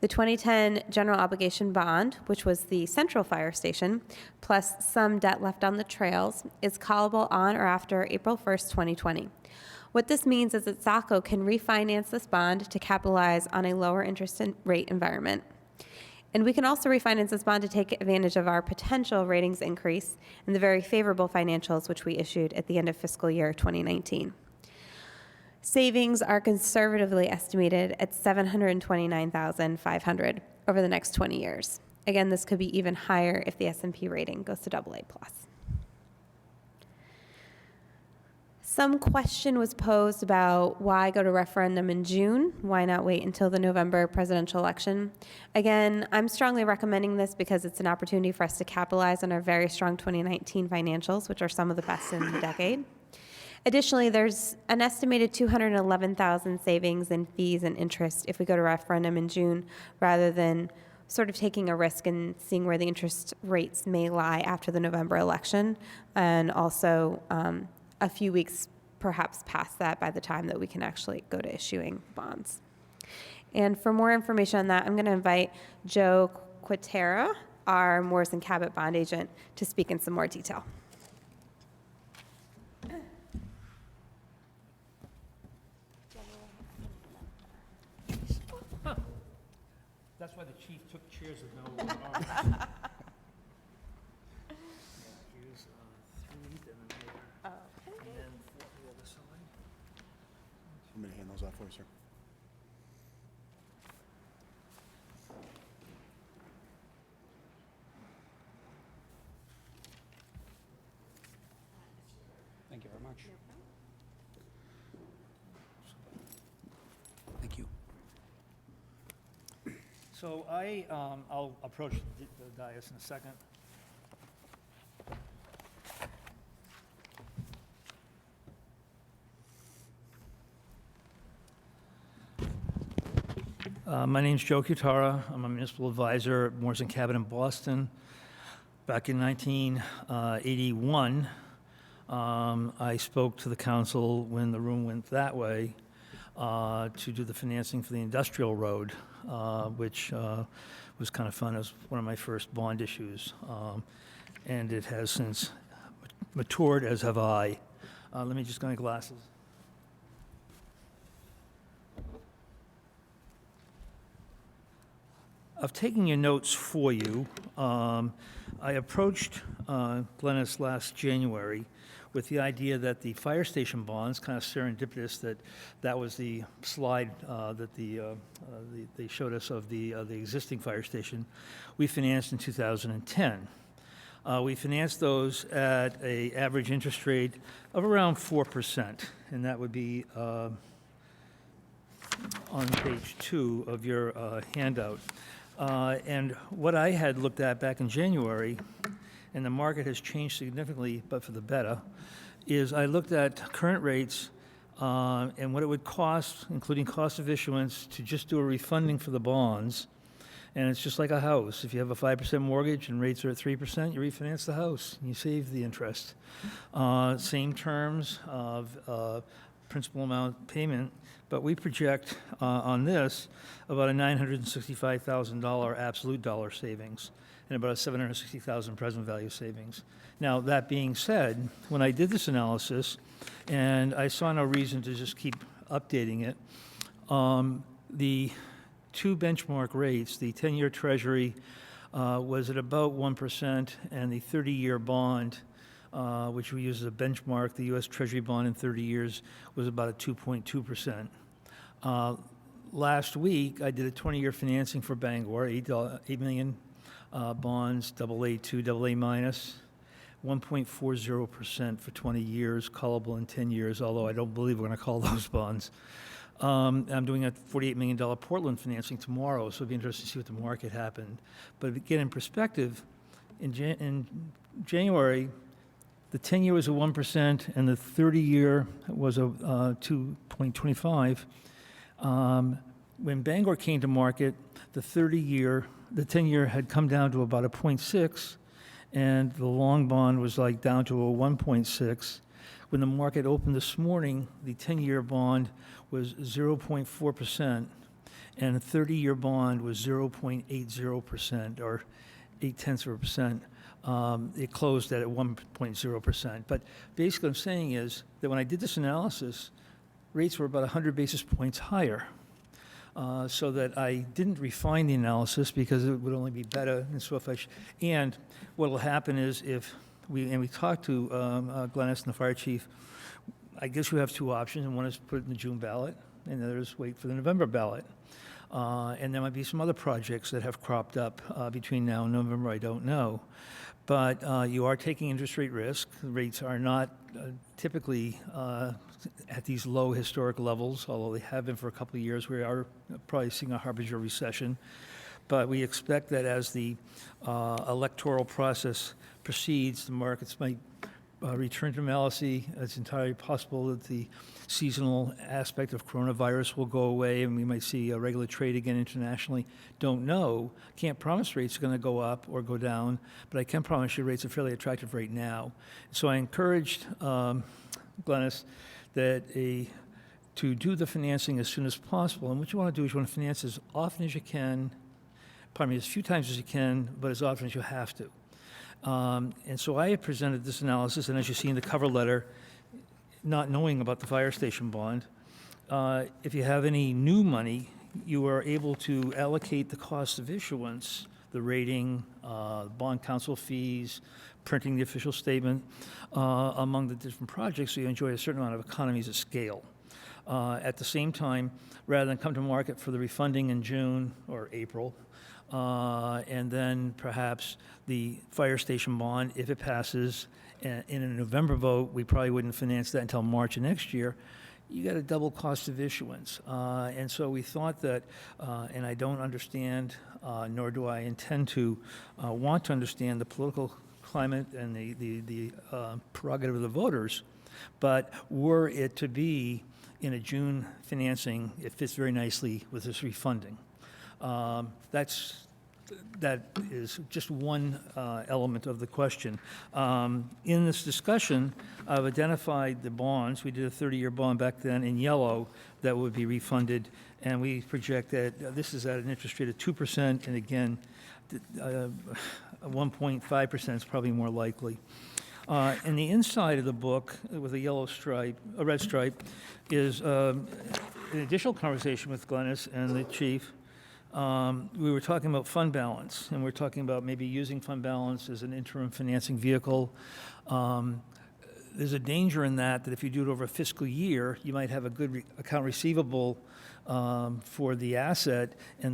The 2010 general obligation bond, which was the central fire station, plus some debt left on the trails, is callable on or after April 1st, 2020. What this means is that Saco can refinance this bond to capitalize on a lower interest rate environment. And we can also refinance this bond to take advantage of our potential ratings increase and the very favorable financials which we issued at the end of fiscal year 2019. Savings are conservatively estimated at $729,500 over the next 20 years. Again, this could be even higher if the S&P rating goes to AA+. Some question was posed about why go to referendum in June? Why not wait until the November presidential election? Again, I'm strongly recommending this because it's an opportunity for us to capitalize on our very strong 2019 financials, which are some of the best in the decade. Additionally, there's an estimated $211,000 savings in fees and interest if we go to referendum in June, rather than sort of taking a risk and seeing where the interest rates may lie after the November election, and also a few weeks perhaps past that by the time that we can actually go to issuing bonds. And for more information on that, I'm going to invite Joe Quatera, our Morris & Cabot bond agent, to speak in some more detail. That's why the chief took chairs with no arms. Here's 3, then another. And then the other side. I'm going to hand those off for you, sir. Thank you very much. Thank you. So I'll approach the dais in a second. My name's Joe Quatera. I'm a municipal advisor at Morris & Cabot in Boston. Back in 1981, I spoke to the council when the room went that way to do the financing for the industrial road, which was kind of fun. It was one of my first bond issues, and it has since matured, as have I. Let me just get my glasses. I've taken your notes for you. I approached Glennis last January with the idea that the fire station bonds, kind of serendipitous that was the slide that they showed us of the existing fire station, we financed in 2010. We financed those at an average interest rate of around 4%, and that would be on page 2 of your handout. And what I had looked at back in January, and the market has changed significantly, but for the better, is I looked at current rates and what it would cost, including cost of issuance, to just do a refunding for the bonds. And it's just like a house. If you have a 5% mortgage and rates are at 3%, you refinance the house and you save the interest. Same terms of principal amount payment, but we project on this about a $965,000 absolute dollar savings and about a $760,000 present value savings. Now, that being said, when I did this analysis, and I saw no reason to just keep updating it, the two benchmark rates, the 10-year Treasury was at about 1%, and the 30-year bond, which we use as a benchmark, the U.S. Treasury bond in 30 years, was about a 2.2%. Last week, I did a 20-year financing for Bangor, $8 million bonds, AA2, AA minus, 1.40% for 20 years, callable in 10 years, although I don't believe we're going to call those bonds. I'm doing a $48 million Portland financing tomorrow, so it'll be interesting to see what the market happened. But again, in perspective, in January, the 10-year was a 1%, and the 30-year was a 2.25. When Bangor came to market, the 10-year had come down to about a 0.6, and the long bond was like down to a 1.6. When the market opened this morning, the 10-year bond was 0.4%, and the 30-year bond was 0.80%, or 0.8%. It closed at 1.0%. But basically what I'm saying is that when I did this analysis, rates were about 100 basis points higher. So that I didn't refine the analysis because it would only be better. And what will happen is we talked to Glennis and the fire chief, I guess you have two options, and one is put it in the June ballot, and the other is wait for the November ballot. And there might be some other projects that have cropped up between now and November, I don't know. But you are taking interest rate risk. The rates are not typically at these low historic levels, although they have been for a couple of years. We are probably seeing a harbinger recession. But we expect that as the electoral process proceeds, the markets might return to normalcy. It's entirely possible that the seasonal aspect of coronavirus will go away and we might see a regular trade again internationally. Don't know. Can't promise rates are going to go up or go down, but I can promise you rates are fairly attractive right now. So I encouraged Glennis that to do the financing as soon as possible. And what you want to do is you want to finance as often as you can, as few times as you can, but as often as you have to. And so I have presented this analysis, and as you see in the cover letter, not knowing about the fire station bond, if you have any new money, you are able to allocate the cost of issuance, the rating, bond counsel fees, printing the official statement, among the different projects, so you enjoy a certain amount of economies of scale. At the same time, rather than come to market for the refunding in June or April, and then perhaps the fire station bond, if it passes in a November vote, we probably wouldn't finance that until March of next year. You got a double cost of issuance. And so we thought that, and I don't understand, nor do I intend to want to understand the political climate and the prerogative of the voters, but were it to be in a June financing, it fits very nicely with this refunding. That is just one element of the question. In this discussion, I've identified the bonds. We did a 30-year bond back then in yellow that would be refunded, and we project that this is at an interest rate of 2%, and again, 1.5% is probably more likely. In the inside of the book, with a yellow stripe, a red stripe, is an additional conversation with Glennis and the chief. We were talking about fund balance, and we're talking about maybe using fund balance as an interim financing vehicle. There's a danger in that if you do it over a fiscal year, you might have a good account receivable for the asset,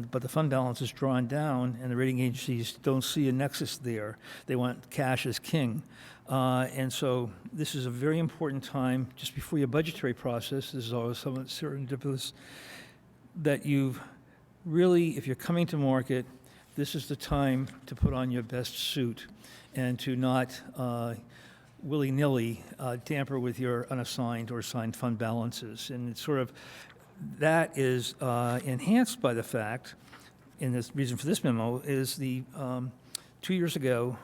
but the fund balance is drawn down, and the rating agencies don't see a nexus there. They want cash as king. And so this is a very important time, just before your budgetary process. This is always somewhat serendipitous, that you've really, if you're coming to market, this is the time to put on your best suit and to not willy-nilly tamper with your unassigned or assigned fund balances. And it's sort of, that is enhanced by the fact, and the reason for this memo is 2 years ago,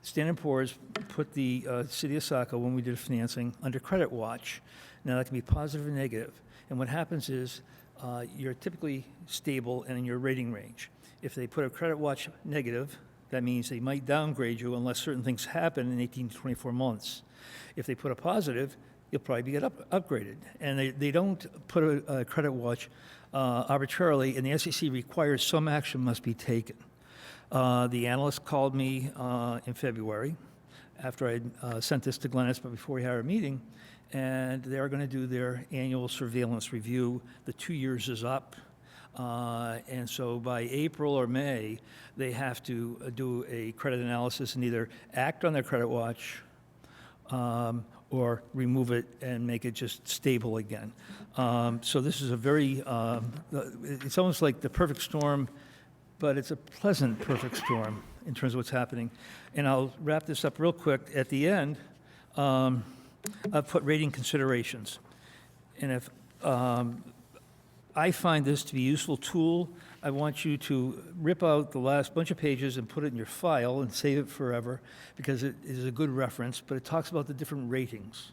Standard & Poor's put the city of Saco, when we did financing, under credit watch. Now that can be positive or negative. And what happens is, you're typically stable and in your rating range. If they put a credit watch negative, that means they might downgrade you unless certain things happen in 18 to 24 months. If they put a positive, you'll probably get upgraded. And they don't put a credit watch arbitrarily, and the SEC requires some action must be taken. The analyst called me in February after I sent this to Glennis, but before we had our meeting, and they're going to do their annual surveillance review. The 2 years is up, and so by April or May, they have to do a credit analysis and either act on their credit watch or remove it and make it just stable again. So this is a very, it's almost like the perfect storm, but it's a pleasant perfect storm in terms of what's happening. And I'll wrap this up real quick. At the end, I've put rating considerations. And if I find this to be a useful tool, I want you to rip out the last bunch of pages and put it in your file and save it forever, because it is a good reference, but it talks about the different ratings.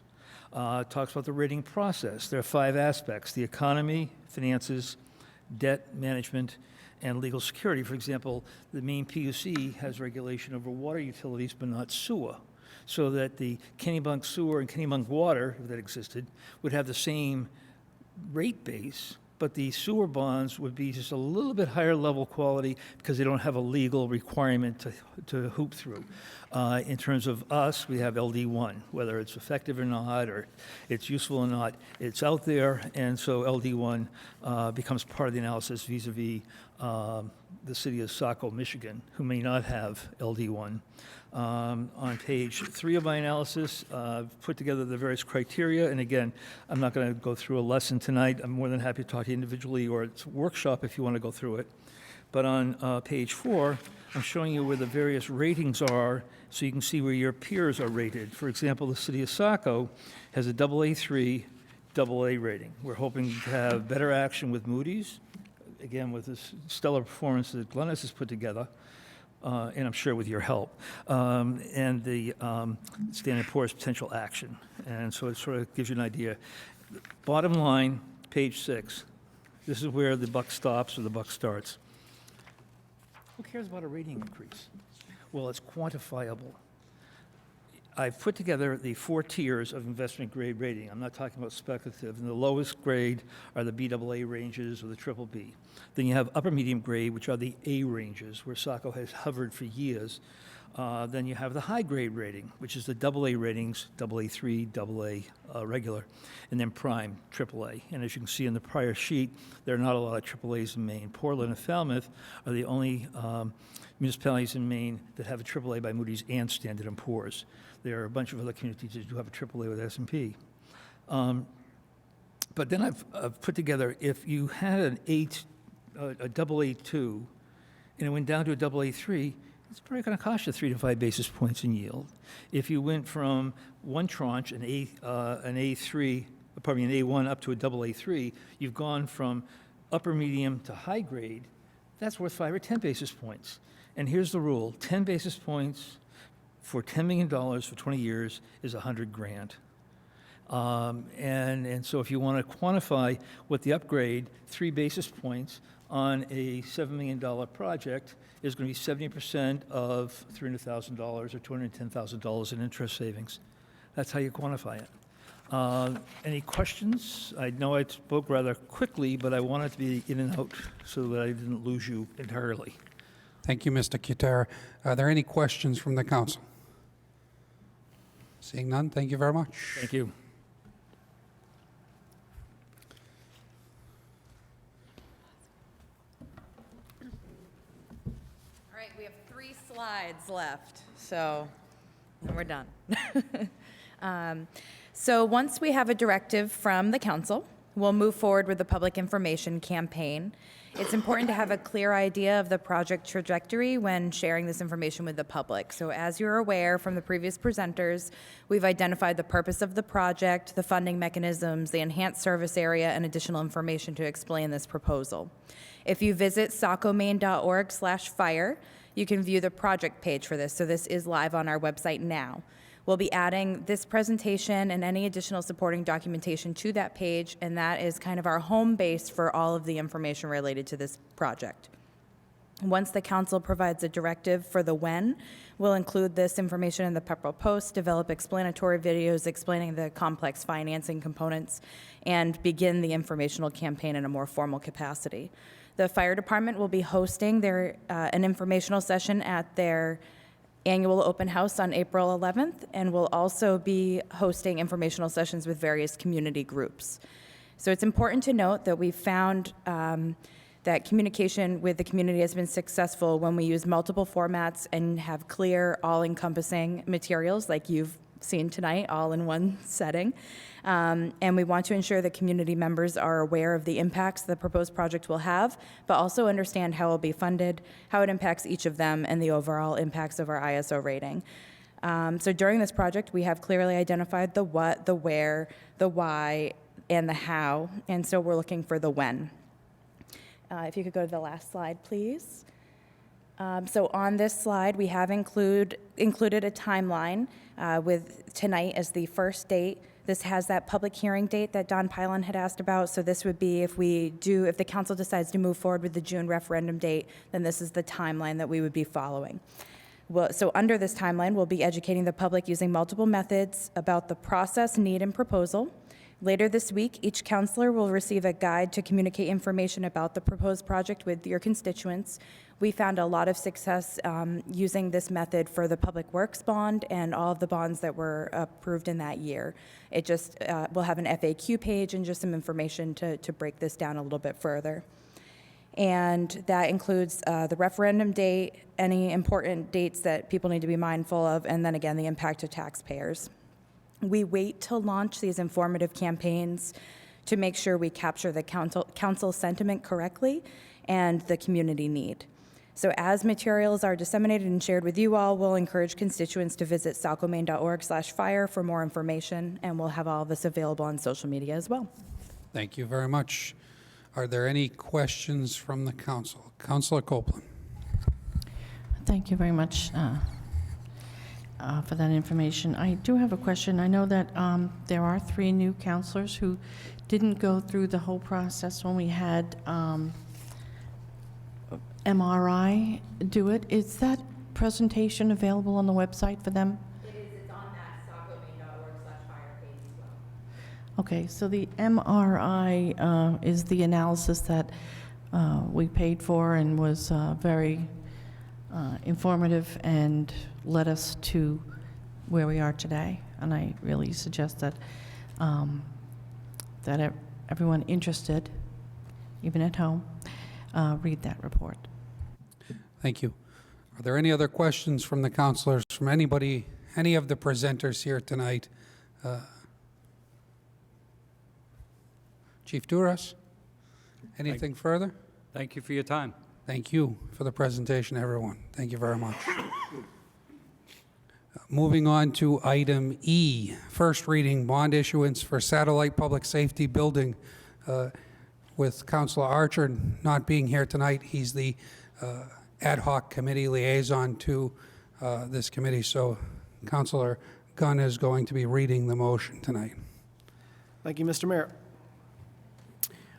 It talks about the rating process. There are 5 aspects: the economy, finances, debt management, and legal security. For example, the Maine PUC has regulation over water utilities, but not sewer, so that the Kennebunk sewer and Kennebunk water, if that existed, would have the same rate base, but the sewer bonds would be just a little bit higher level quality because they don't have a legal requirement to hoop through. In terms of us, we have LD1, whether it's effective or not, or it's useful or not, it's out there, and so LD1 becomes part of the analysis vis-a-vis the city of Saco, Michigan, who may not have LD1. On page 3 of my analysis, I've put together the various criteria, and again, I'm not going to go through a lesson tonight. I'm more than happy to talk to you individually, or it's a workshop if you want to go through it. But on page 4, I'm showing you where the various ratings are, so you can see where your peers are rated. For example, the city of Saco has a AA3, AA rating. We're hoping to have better action with Moody's, again, with this stellar performance that Glennis has put together, and I'm sure with your help, and the Standard & Poor's potential action. And so it sort of gives you an idea. Bottom line, page 6. This is where the buck stops or the buck starts. Who cares about a rating increase? Well, it's quantifiable. I've put together the 4 tiers of investment grade rating. I'm not talking about speculative. And the lowest grade are the BAA ranges or the BBB. Then you have upper medium grade, which are the A ranges, where Saco has hovered for years. Then you have the high grade rating, which is the AA ratings, AA3, AA regular, and then prime, AAA. And as you can see in the prior sheet, there are not a lot of AAAs in Maine. Portland and Falmouth are the only municipalities in Maine that have a AAA by Moody's and Standard & Poor's. There are a bunch of other communities that do have a AAA with S&P. But then I've put together, if you had a AA2 and it went down to a AA3, it's probably going to cost you 3 to 5 basis points in yield. If you went from one tranche, an A1 up to a AA3, you've gone from upper medium to high grade. That's worth 5 or 10 basis points. And here's the rule: 10 basis points for $10 million for 20 years is $100,000. And so if you want to quantify what the upgrade, 3 basis points on a $7 million project is going to be 70% of $300,000 or $210,000 in interest savings. That's how you quantify it. Any questions? I know I spoke rather quickly, but I wanted to be in and out so that I didn't lose you entirely. Thank you, Mr. Cutera. Are there any questions from the council? Seeing none, thank you very much. Thank you. All right, we have 3 slides left, so then we're done. So once we have a directive from the council, we'll move forward with the public information campaign. It's important to have a clear idea of the project trajectory when sharing this information with the public. So as you're aware from the previous presenters, we've identified the purpose of the project, the funding mechanisms, the enhanced service area, and additional information to explain this proposal. If you visit sacomaine.org/fire, you can view the project page for this. So this is live on our website now. We'll be adding this presentation and any additional supporting documentation to that page, and that is kind of our home base for all of the information related to this project. Once the council provides a directive for the when, we'll include this information in the Pepperell Post, develop explanatory videos explaining the complex financing components, and begin the informational campaign in a more formal capacity. The fire department will be hosting an informational session at their annual open house on April 11th, and we'll also be hosting informational sessions with various community groups. So it's important to note that we've found that communication with the community has been successful when we use multiple formats and have clear, all-encompassing materials like you've seen tonight, all in one setting. And we want to ensure that community members are aware of the impacts the proposed project will have, but also understand how it will be funded, how it impacts each of them, and the overall impacts of our ISO rating. So during this project, we have clearly identified the what, the where, the why, and the how, and so we're looking for the when. If you could go to the last slide, please. So on this slide, we have included a timeline with tonight as the first date. This has that public hearing date that Don Pylon had asked about. So this would be if the council decides to move forward with the June referendum date, then this is the timeline that we would be following. Well, so under this timeline, we'll be educating the public using multiple methods about the process, need, and proposal. Later this week, each counselor will receive a guide to communicate information about the proposed project with your constituents. We found a lot of success using this method for the Public Works bond and all of the bonds that were approved in that year. It just will have an FAQ page and just some information to break this down a little bit further. And that includes the referendum date, any important dates that people need to be mindful of, and then again, the impact to taxpayers. We wait to launch these informative campaigns to make sure we capture the council sentiment correctly and the community need. So as materials are disseminated and shared with you all, we'll encourage constituents to visit sacomaine.org/fire for more information, and we'll have all of this available on social media as well. Thank you very much. Are there any questions from the council? Councilor Copeland. Thank you very much for that information. I do have a question. I know that there are 3 new counselors who didn't go through the whole process when we had MRI do it. Is that presentation available on the website for them? It is. It's on that sacomaine.org/fire page as well. Okay, so the MRI is the analysis that we paid for and was very informative and led us to where we are today. And I really suggest that that everyone interested, even at home, read that report. Thank you. Are there any other questions from the councilors, from anybody, any of the presenters here tonight? Chief Duras, anything further? Thank you for your time. Thank you for the presentation, everyone. Thank you very much. Moving on to item E, first reading bond issuance for satellite public safety building. With Councilor Archer not being here tonight, he's the ad hoc committee liaison to this committee. So Councilor Gunn is going to be reading the motion tonight. Thank you, Mr. Mayor.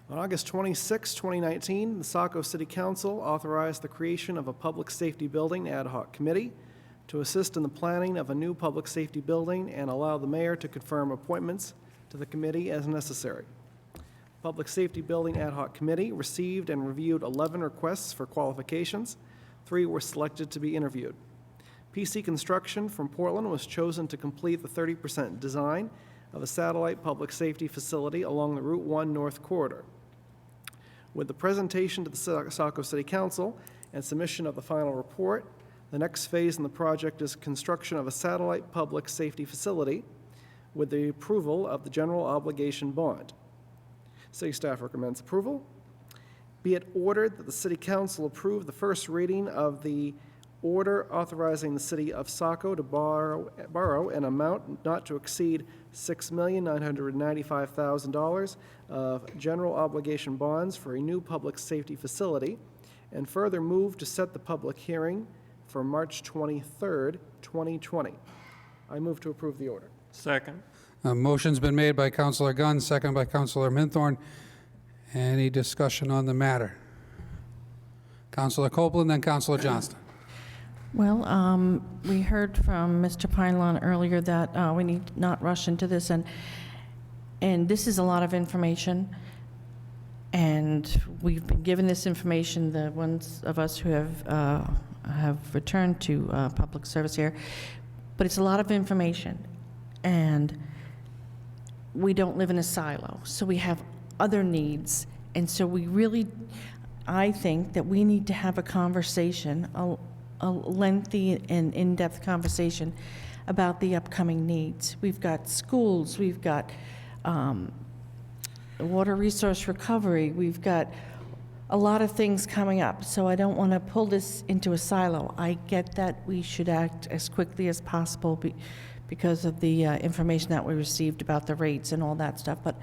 On August 26, 2019, the Saco City Council authorized the creation of a public safety building ad hoc committee to assist in the planning of a new public safety building and allow the mayor to confirm appointments to the committee as necessary. Public Safety Building Ad Hoc Committee received and reviewed 11 requests for qualifications. 3 were selected to be interviewed. PC Construction from Portland was chosen to complete the 30% design of a satellite public safety facility along the Route 1 North Corridor. With the presentation to the Saco City Council and submission of the final report, the next phase in the project is construction of a satellite public safety facility with the approval of the general obligation bond. City staff recommends approval. Be it ordered that the City Council approve the first reading of the order authorizing the City of Saco to borrow an amount not to exceed $6,995,000 of general obligation bonds for a new public safety facility, and further move to set the public hearing for March 23rd, 2020. I move to approve the order. Second. A motion's been made by Councilor Gunn, second by Councilor Minthorn. Any discussion on the matter? Councilor Copeland, then Councilor Johnston. Well, we heard from Mr. Pinelawn earlier that we need not rush into this, and this is a lot of information, and we've been given this information, the ones of us who have returned to public service here, but it's a lot of information, and we don't live in a silo, so we have other needs, and so we really, I think that we need to have a conversation, a lengthy and in-depth conversation about the upcoming needs. We've got schools, we've got water resource recovery, we've got a lot of things coming up, so I don't want to pull this into a silo. I get that we should act as quickly as possible because of the information that we received about the rates and all that stuff, but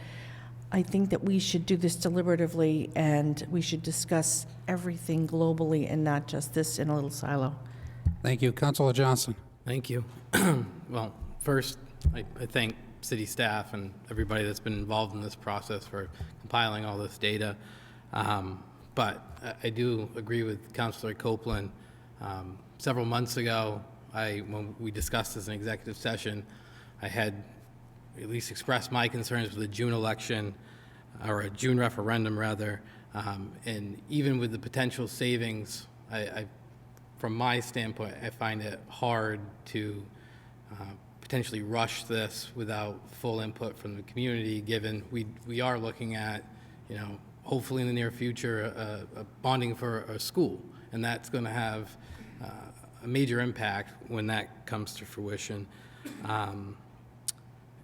I think that we should do this deliberatively, and we should discuss everything globally and not just this in a little silo. Thank you. Councilor Johnston. Thank you. Well, first, I thank city staff and everybody that's been involved in this process for compiling all this data. But I do agree with Councilor Copeland. Several months ago, when we discussed this in executive session, I had at least express my concerns with the June election, or a June referendum, rather. And even with the potential savings, from my standpoint, I find it hard to potentially rush this without full input from the community, given we are looking at, hopefully in the near future, a bonding for a school, and that's going to have a major impact when that comes to fruition.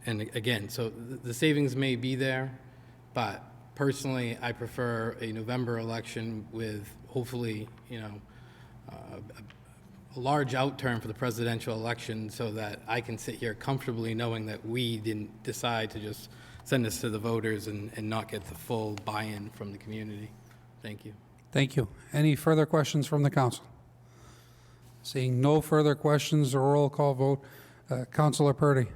And again, so the savings may be there, but personally, I prefer a November election with hopefully, a large outturn for the presidential election, so that I can sit here comfortably knowing that we didn't decide to just send this to the voters and not get the full buy-in from the community. Thank you. Thank you. Any further questions from the council? Seeing no further questions, a roll call vote. Councilor Purdy.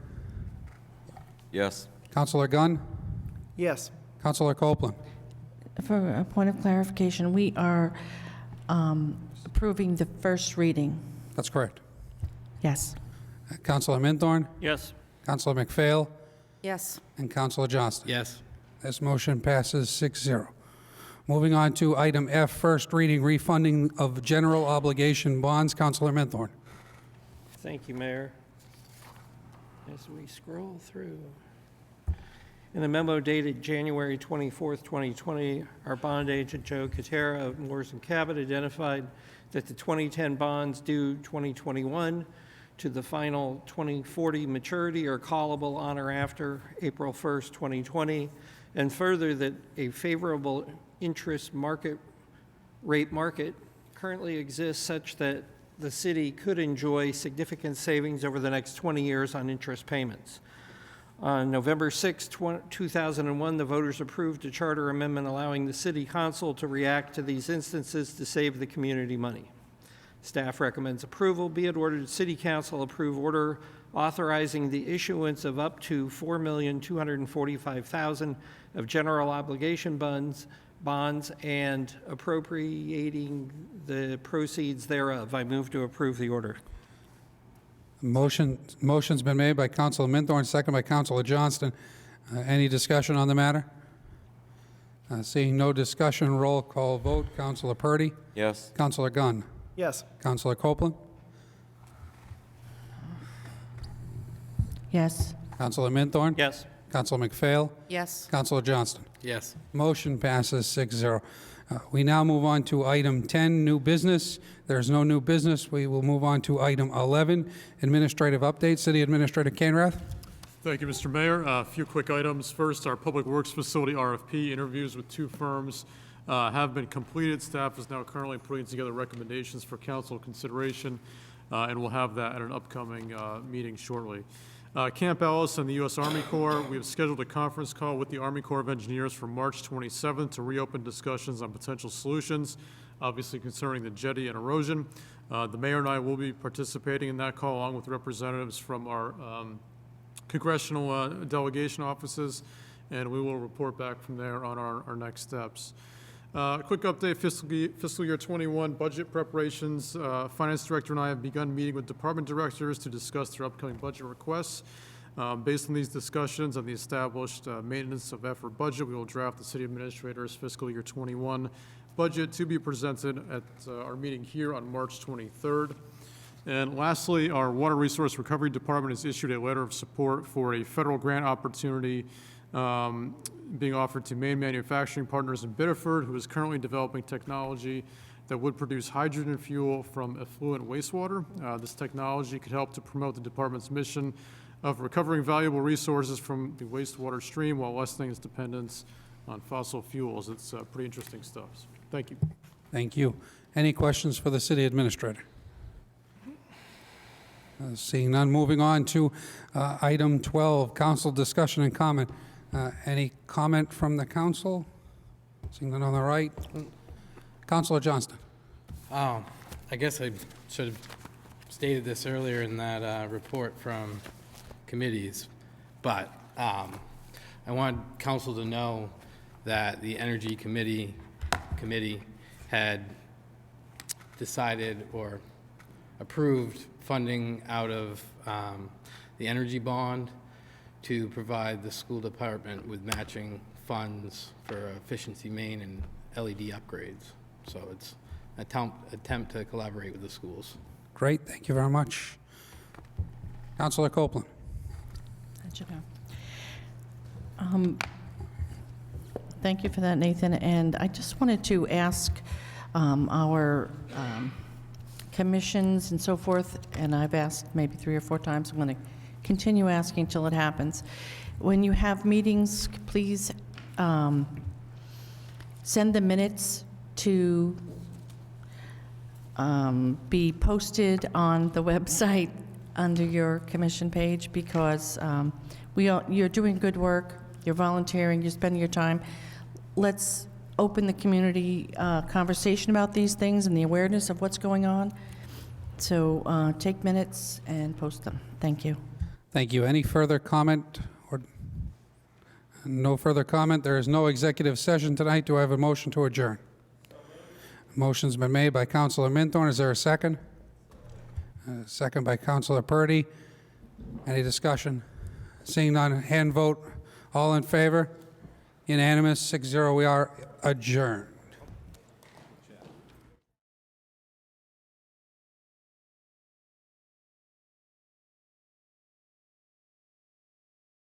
Yes. Councilor Gunn. Yes. Councilor Copeland. For a point of clarification, we are approving the first reading. That's correct. Yes. Councilor Minthorn. Yes. Councilor McPhail. Yes. And Councilor Johnston. Yes. This motion passes 6-0. Moving on to item F, first reading, refunding of general obligation bonds. Councilor Minthorn. Thank you, Mayor. As we scroll through. In a memo dated January 24th, 2020, our bond agent, Joe Katera of Moores & Cabot, identified that the 2010 bonds due 2021 to the final 2040 maturity are callable on or after April 1st, 2020, and further that a favorable interest rate market currently exists such that the city could enjoy significant savings over the next 20 years on interest payments. On November 6, 2001, the voters approved a charter amendment allowing the city council to react to these instances to save the community money. Staff recommends approval. Be it ordered, City Council approve order authorizing the issuance of up to $4,245,000 of general obligation bonds and appropriating the proceeds thereof. I move to approve the order. Motion's been made by Councilor Minthorn, second by Councilor Johnston. Any discussion on the matter? Seeing no discussion, roll call vote. Councilor Purdy. Yes. Councilor Gunn. Yes. Councilor Copeland. Yes. Councilor Minthorn. Yes. Councilor McPhail. Yes. Councilor Johnston. Yes. Motion passes 6-0. We now move on to item 10, new business. There's no new business. We will move on to item 11, administrative update. City Administrator Canrath. Thank you, Mr. Mayor. A few quick items. First, our Public Works Facility RFP interviews with 2 firms have been completed. Staff is now currently putting together recommendations for council consideration, and we'll have that at an upcoming meeting shortly. Camp Ellis and the U.S. Army Corps, we have scheduled a conference call with the Army Corps of Engineers for March 27th to reopen discussions on potential solutions, obviously concerning the jetty and erosion. The mayor and I will be participating in that call along with representatives from our congressional delegation offices, and we will report back from there on our next steps. Quick update, fiscal year 21 budget preparations. Finance Director and I have begun meeting with department directors to discuss their upcoming budget requests. Based on these discussions and the established maintenance of effort budget, we will draft the City Administrator's fiscal year 21 budget to be presented at our meeting here on March 23rd. And lastly, our Water Resource Recovery Department has issued a letter of support for a federal grant opportunity being offered to Maine Manufacturing Partners in Biddeford, who is currently developing technology that would produce hydrogen fuel from effluent wastewater. This technology could help to promote the department's mission of recovering valuable resources from the wastewater stream while lessening its dependence on fossil fuels. It's pretty interesting stuff. So, thank you. Thank you. Any questions for the City Administrator? Seeing none, moving on to item 12, council discussion and comment. Any comment from the council? Seeing none on the right. Councilor Johnston. I guess I should have stated this earlier in that report from committees, but I want council to know that the Energy Committee had decided or approved funding out of the energy bond to provide the school department with matching funds for efficiency main and LED upgrades. So it's an attempt to collaborate with the schools. Great, thank you very much. Councilor Copeland. Thank you for that, Nathan. And I just wanted to ask our commissions and so forth, and I've asked maybe 3 or 4 times. I'm going to continue asking till it happens. When you have meetings, please send the minutes to be posted on the website under your commission page, because you're doing good work, you're volunteering, you're spending your time. Let's open the community conversation about these things and the awareness of what's going on. So take minutes and post them. Thank you. Thank you. Any further comment? Or no further comment. There is no executive session tonight. Do I have a motion to adjourn? Motion's been made by Councilor Minthorn. Is there a second? Second by Councilor Purdy. Any discussion? Seeing none, hand vote. All in favor? Unanimous, 6-0. We are adjourned.